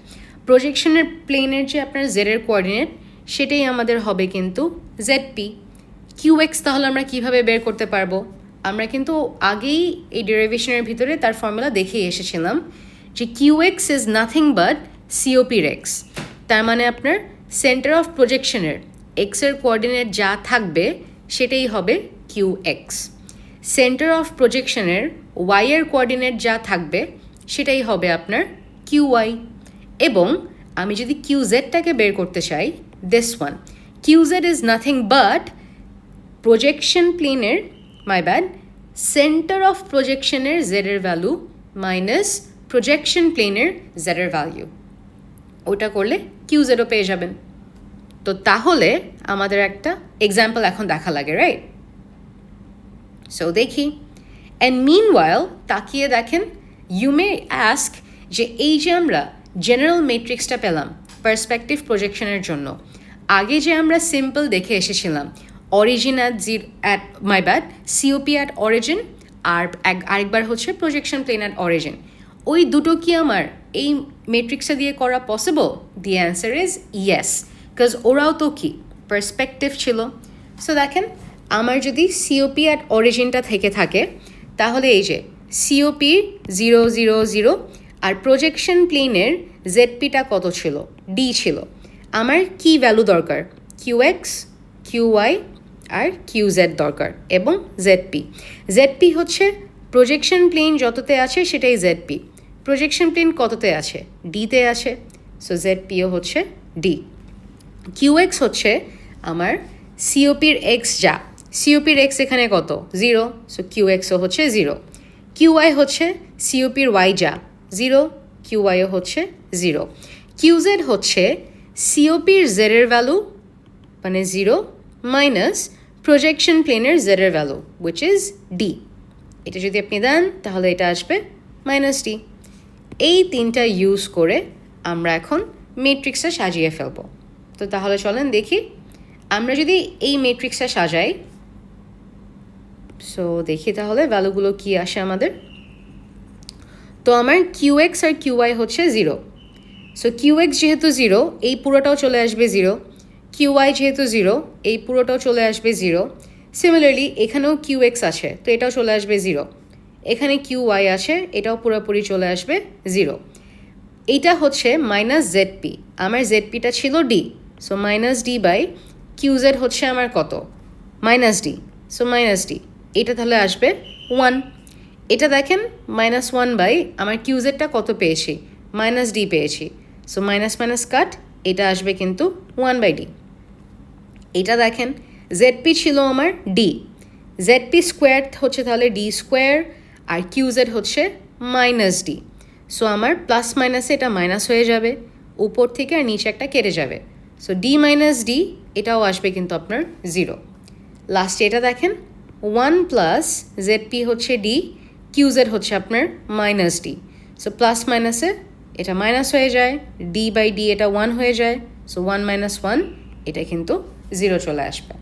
প্রজেকশনের প্লেনের যে আপনার জেডের কোঅর্ডিনেট সেটাই আমাদের হবে কিন্তু জেড পি। কিউ এক্স তাহলে আমরা কীভাবে বের করতে পারবো? আমরা কিন্তু আগেই এই ডেরিভেশনের ভিতরে তার ফর্মুলা দেখেই এসেছিলাম যে Q X is nothing but সিওপির এক্স। তার মানে আপনার সেন্টার অফ প্রজেকশনের এক্সের কোঅর্ডিনেট যা থাকবে সেটাই হবে কিউ এক্স। সেন্টার অফ প্রজেকশনের ওয়াইয়ের কোঅর্ডিনেট যা থাকবে সেটাই হবে আপনার কিউ ওয়াই। এবং আমি যদি কিউ জেডটাকে বের করতে চাই, this one, Q Z is nothing but projection প্লেনের, মাই ব্যাড, সেন্টার অফ প্রজেকশনের জেডের ভ্যালু মাইনাস প্রজেকশন প্লেনের জেডের ভ্যালু। ওটা করলে কিউ জেডও পেয়ে যাবেন। তো তাহলে আমাদের একটা এক্সাম্পল এখন দেখা লাগে, রাইট? সো দেখি। অ্যান্ড মিনওয়াইল তাকিয়ে দেখেন, ইউ মে অ্যাস্ক যে এই যে আমরা জেনারেল মেট্রিক্সটা পেলাম পার্সপেক্টিভ প্রজেকশনের জন্য, আগে যে আমরা সিম্পল দেখে এসেছিলাম origin at my bad COP at origin, আর আরেকবার হচ্ছে প্রজেকশন প্লেন অ্যাট অরিজিন, ওই দুটো কি আমার এই মেট্রিক্সটা দিয়ে করা possible? The answer is yes, because ওরাও তো কি পার্সপেক্টিভ ছিল। সো দেখেন, আমার যদি সিওপি অ্যাট অরিজিনটা থেকে থাকে, তাহলে এই যে সিওপি 0 0 0 আর প্রজেকশন প্লেনের জেডপিটা কত ছিল? ডি ছিল। আমার কি ভ্যালু দরকার? কিউ এক্স, কিউ ওয়াই আর কিউ জেড দরকার এবং জেডপি। জেডপি হচ্ছে প্রজেকশন প্লেন যততে আছে সেটাই জেডপি। প্রজেকশন প্লেন কততে আছে? ডিতে আছে, সো জেডপিও হচ্ছে ডি। কিউ এক্স হচ্ছে আমার সিওপির এক্স যা, সিওপির এক্স এখানে কত? 0, সো কিউ এক্সও হচ্ছে 0। কিউ ওয়াই হচ্ছে সিওপির ওয়াই যা 0, কিউ ওয়াইও হচ্ছে 0। কিউ জেড হচ্ছে সিওপির জেডের ভ্যালু মানে 0 মাইনাস প্রজেকশন প্লেনের জেডের ভ্যালু উইচ ইজ ডি। এটা যদি আপনি দেন তাহলে এটা আসবে মাইনাস ডি। এই তিনটা ইউজ করে আমরা এখন মেট্রিক্সটা সাজিয়ে ফেলব। তো তাহলে চলেন দেখি, আমরা যদি এই মেট্রিক্সটা সাজাই, সো দেখি তাহলে ভ্যালুগুলো কি আসে আমাদের। তো আমার QX আর QY হচ্ছে 0। সো QX যেহেতু 0, এই পুরোটাও চলে আসবে 0। QY যেহেতু 0, এই পুরোটাও চলে আসবে 0। সিমিলারলি এখানেও QX আছে, তো এটাও চলে আসবে 0। এখানে QY আছে, এটাও পুরোপুরি চলে আসবে 0। এইটা হচ্ছে মাইনাস ZP। আমার ZPটা ছিল D, so minus D by QZ হচ্ছে আমার কত? Minus D, so minus D। এটা তাহলে আসবে 1। এটা দেখেন মাইনাস 1 বাই আমার QZটা কত পেয়েছি? মাইনাস D পেয়েছি, সো মাইনাস মাইনাস কাট, এটা আসবে কিন্তু 1 বাই D। এটা দেখেন ZP ছিল আমার D, ZP স্কোয়ার হচ্ছে তাহলে D স্কোয়ার, আর QZ হচ্ছে মাইনাস D। সো আমার প্লাস মাইনাসে এটা মাইনাস হয়ে যাবে, উপর থেকে আর নিচে একটা কেটে যাবে। সো D মাইনাস D এটাও আসবে কিন্তু আপনার 0। লাস্টে এটা দেখেন 1 প্লাস ZP হচ্ছে D, QZ হচ্ছে আপনার মাইনাস D। সো প্লাস মাইনাসে এটা মাইনাস হয়ে যায়, D বাই D এটা 1 হয়ে যায়, সো 1 মাইনাস 1 এটা কিন্তু 0 চলে আসবে।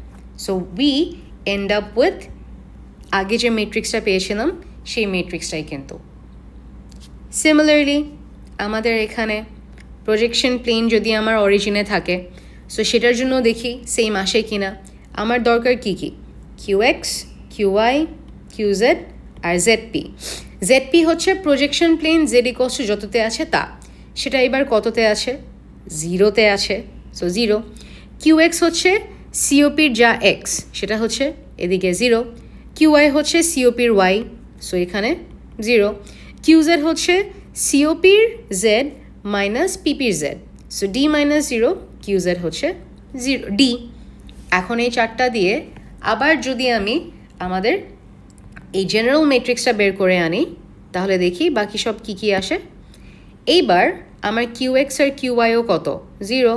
So we end up with আগে যে ম্যাট্রিক্সটা পেয়েছিলাম সেই ম্যাট্রিক্সটাই কিন্তু। সিমিলারলি আমাদের এখানে প্রজেকশন প্লেন যদি আমার অরিজিনে থাকে, সো সেটার জন্য দেখি সেম আসে কি না। আমার দরকার কি কি? QX, QY, QZ আর ZP। ZP হচ্ছে projection plane Z equals to যততে আছে তা, সেটা এবার কততে আছে? 0তে আছে, সো 0। QX হচ্ছে COPর যা X, সেটা হচ্ছে এদিকে 0। QY হচ্ছে COPর Y, সো এখানে 0। QZ হচ্ছে COPর Z মাইনাস PPর Z, so D minus 0, QZ হচ্ছে 0 D। এখন এই চারটা দিয়ে আবার যদি আমি আমাদের এই জেনারেল ম্যাট্রিক্সটা বের করে আনি, তাহলে দেখি বাকি সব কি কি আসে। এইবার আমার QX আর QYও কত? 0।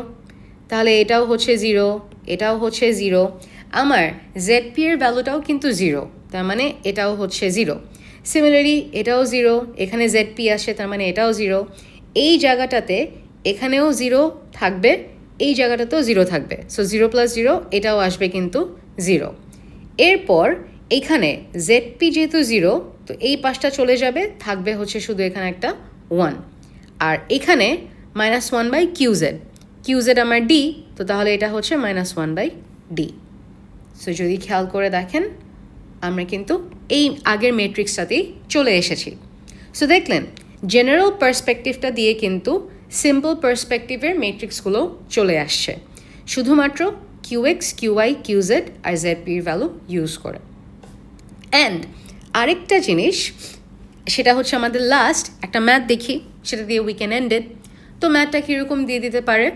তাহলে এটাও হচ্ছে 0, এটাও হচ্ছে 0। আমার ZP এর ভ্যালুটাও কিন্তু 0, তার মানে এটাও হচ্ছে 0। সিমিলারলি এটাও 0, এখানে ZP আসে, তার মানে এটাও 0। এই জায়গাটাতে এখানেও 0 থাকবে, এই জায়গাটাতেও 0 থাকবে, সো 0 প্লাস 0 এটাও আসবে কিন্তু 0। এরপর এখানে ZP যেহেতু 0, তো এই পাশটা চলে যাবে, থাকবে হচ্ছে শুধু এখানে একটা 1। আর এখানে মাইনাস 1 বাই QZ আমার D, তো তাহলে এটা হচ্ছে মাইনাস 1 বাই D। সো যদি খেয়াল করে দেখেন আমরা কিন্তু এই আগের ম্যাট্রিক্সটাতেই চলে এসেছি। সো দেখলেন জেনারেল পার্সপেক্টিভটা দিয়ে কিন্তু সিম্পল পার্সপেক্টিভের ম্যাট্রিক্সগুলো চলে আসছে, শুধুমাত্র QX, QY, QZ আর ZPর ভ্যালু ইউজ করে। অ্যান্ড আরেকটা জিনিস, সেটা হচ্ছে আমাদের লাস্ট একটা ম্যাথ দেখি, সেটা দিয়ে উই ক্যান এন্ড ইট। তো ম্যাথটা কীরকম দিয়ে দিতে পারে?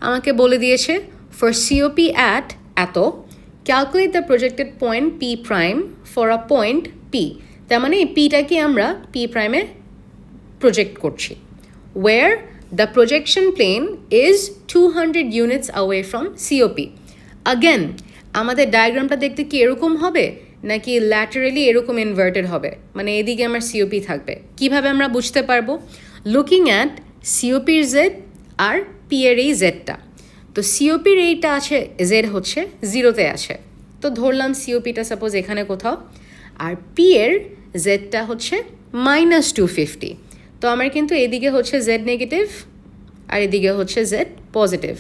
আমাকে বলে দিয়েছে ফর COP অ্যাট এত, calculate the projected point P prime for a point P। তার মানে এই Pটাকে আমরা P প্রাইমে প্রজেক্ট করছি, where the projection plane is 200 units away from COP। Again আমাদের ডায়াগ্রামটা দেখতে কি এরকম হবে, নাকি ল্যাটারালি এরকম ইনভার্টেড হবে? মানে এদিকে আমার COP থাকবে, কিভাবে আমরা বুঝতে পারবো? লুকিং অ্যাট COPর Z আর P এর এই Zটা। তো COPর এইটা আছে, Z হচ্ছে 0তে আছে, তো ধরলাম COPটা সাপোজ এখানে কোথাও, আর P এর Zটা হচ্ছে মাইনাস 250। তো আমার কিন্তু এদিকে হচ্ছে Z নেগেটিভ আর এদিকে হচ্ছে Z পজিটিভ।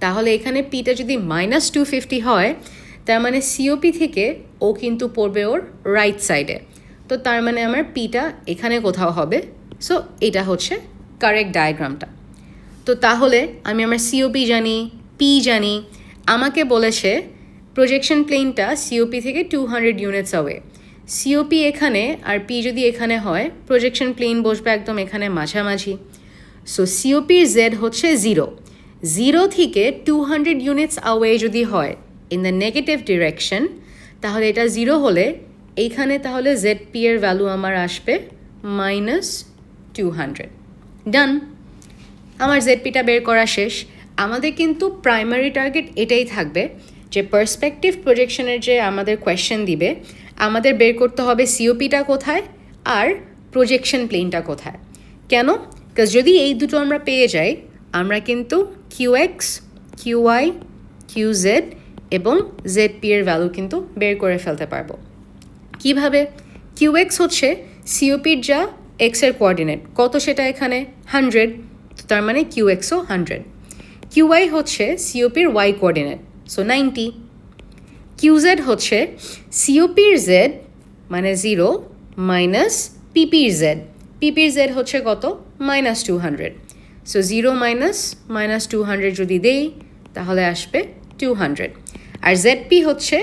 তাহলে এখানে Pটা যদি মাইনাস 250 হয়, তার মানে COP থেকে ও কিন্তু পড়বে ওর রাইট সাইডে, তো তার মানে আমার Pটা এখানে কোথাও হবে। সো এটা হচ্ছে কারেক্ট ডায়াগ্রামটা। তো তাহলে আমি আমার COP জানি, P জানি, আমাকে বলেছে প্রজেকশন প্লেনটা COP থেকে 200 ইউনিটস অ্যাওয়ে। COP এখানে আর P যদি এখানে হয়, প্রজেকশন প্লেন বসবে একদম এখানে মাঝামাঝি। সো COPর Z হচ্ছে 0 থেকে 200 ইউনিটস অ্যাওয়ে যদি হয় ইন দ্য নেগেটিভ ডিরেকশন, তাহলে এটা 0 হলে এইখানে তাহলে ZP এর ভ্যালু আমার আসবে মাইনাস 200। ডান, আমার ZPটা বের করা শেষ। আমাদের কিন্তু প্রাইমারি টার্গেট এটাই থাকবে যে পার্সপেক্টিভ প্রজেকশনের যে আমাদের কোয়েশ্চেন দিবে, আমাদের বের করতে হবে COPটা কোথায় আর প্রজেকশন প্লেনটা কোথায়। কেন? বিকজ যদি এই দুটো আমরা পেয়ে যাই, আমরা কিন্তু QX, QY, QZ এবং ZP এর ভ্যালু কিন্তু বের করে ফেলতে পারবো কিভাবে QX হচ্ছে COPর যা X এর কোঅর্ডিনেট কত সেটা এখানে 100 তার মানে QXও 100 QY হচ্ছে COPর Y কোঅর্ডিনেট সো 90 QZ হচ্ছে COPর Z মানে 0 মাইনাস PPর Z PPর Z হচ্ছে কত -200 সো 0 মাইনাস -200 যদি দেই তাহলে আসবে 200 আর ZP হচ্ছে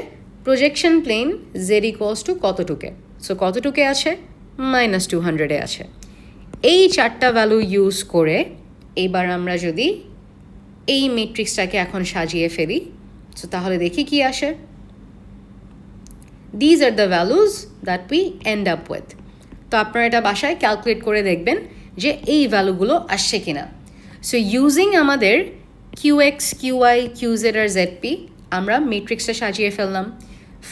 projection plane Z equals to কতটুকে সো কতটুকে আছে -200 আছে এই চারটা ভ্যালু ইউজ করে এবার আমরা যদি এই ম্যাট্রিক্সটাকে এখন সাজিয়ে ফেলি সো তাহলে দেখি কি আসে These are the values that we end up with. তো আপনারা এটা বাসায় ক্যালকুলেট করে দেখবেন যে এই ভ্যালুগুলো আসছে কিনা সো ইউজিং আমাদের QX, QY, QZ আর ZP আমরা ম্যাট্রিক্সটা সাজিয়ে ফেললাম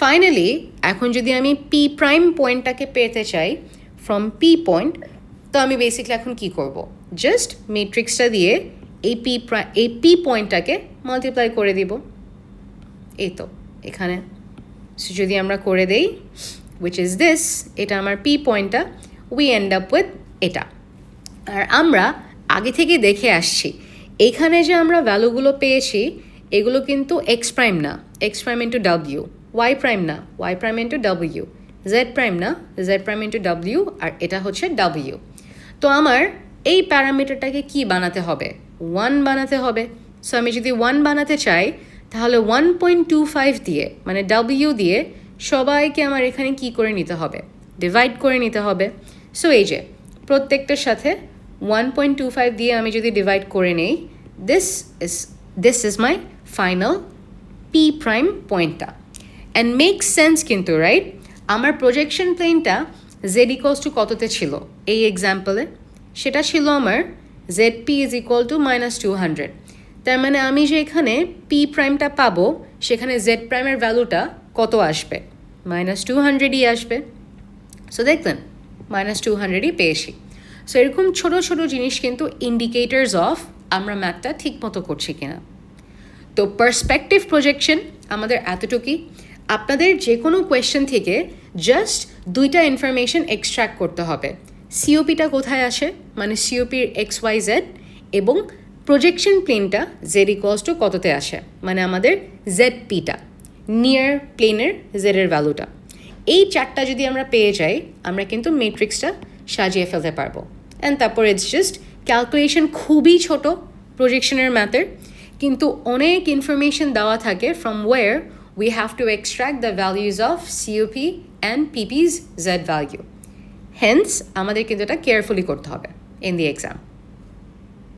ফাইনালি এখন যদি আমি P প্রাইম পয়েন্টটাকে পেতে চাই ফ্রম P পয়েন্ট তো আমি বেসিক্যালি এখন কি করব জাস্ট ম্যাট্রিক্সটা দিয়ে এই P পয়েন্টটাকে মাল্টিপ্লাই করে দিব এই তো এখানে সো যদি আমরা করে দেই which is this এটা আমার P পয়েন্টটা we end up with এটা আর আমরা আগে থেকে দেখে আসছি এখানে যে আমরা ভ্যালুগুলো পেয়েছি এগুলো কিন্তু x প্রাইম না x prime into w y prime না y prime into w z prime না z প্রাইম ইন্টু w আর এটা হচ্ছে w তো আমার এই প্যারামিটারটাকে কি বানাতে হবে 1 বানাতে হবে সো আমি যদি 1 বানাতে চাই তাহলে 1.25 দিয়ে মানে w দিয়ে সবাইকে আমার এখানে কি করে নিতে হবে ডিভাইড করে নিতে হবে সো এই যে প্রত্যেকটার সাথে 1.25 দিয়ে আমি যদি ডিভাইড করে নেই this is my final P prime পয়েন্টটা অ্যান্ড মেক্স সেন্স কিন্তু রাইট আমার প্রজেকশন প্লেনটা Z ইকুয়ালস টু কততে ছিল এই এক্সাম্পলে সেটা ছিল আমার ZP ইজ ইকুয়াল টু -200 তার মানে আমি যে এখানে P প্রাইমটা পাবো সেখানে Z প্রাইমের ভ্যালুটা কত আসবে -200ই আসবে সো দেখলেন -200ই পেয়েছি সো এরকম ছোট ছোট জিনিস কিন্তু ইন্ডিকেটার্স অফ আমরা ম্যাথটা ঠিক মতো করছি কিনা তো পার্সপেক্টিভ প্রজেকশন আমাদের এতটুকুই আপনাদের যে কোনো কোয়েশ্চেন থেকে জাস্ট দুইটা ইনফরমেশন এক্সট্র্যাক্ট করতে হবে সিওপিটা কোথায় আসে মানে সিওপির XYZ এবং প্রজেকশন প্লেনটা Z ইকুয়ালস টু কততে আসে মানে আমাদের ZPটা নিয়ার প্লেনের Z এর ভ্যালুটা এই চারটা যদি আমরা পেয়ে যাই আমরা কিন্তু ম্যাট্রিক্সটা সাজিয়ে ফেলতে পারবো অ্যান্ড তারপর ইটস জাস্ট ক্যালকুলেশন খুবই ছোট প্রজেকশনের ম্যাথের কিন্তু অনেক ইনফরমেশন দেওয়া থাকে from war we have to extract the values of COP and PP's Z value. Hence, আমাদের কিন্তু এটা carefully করতে হবে in the exam.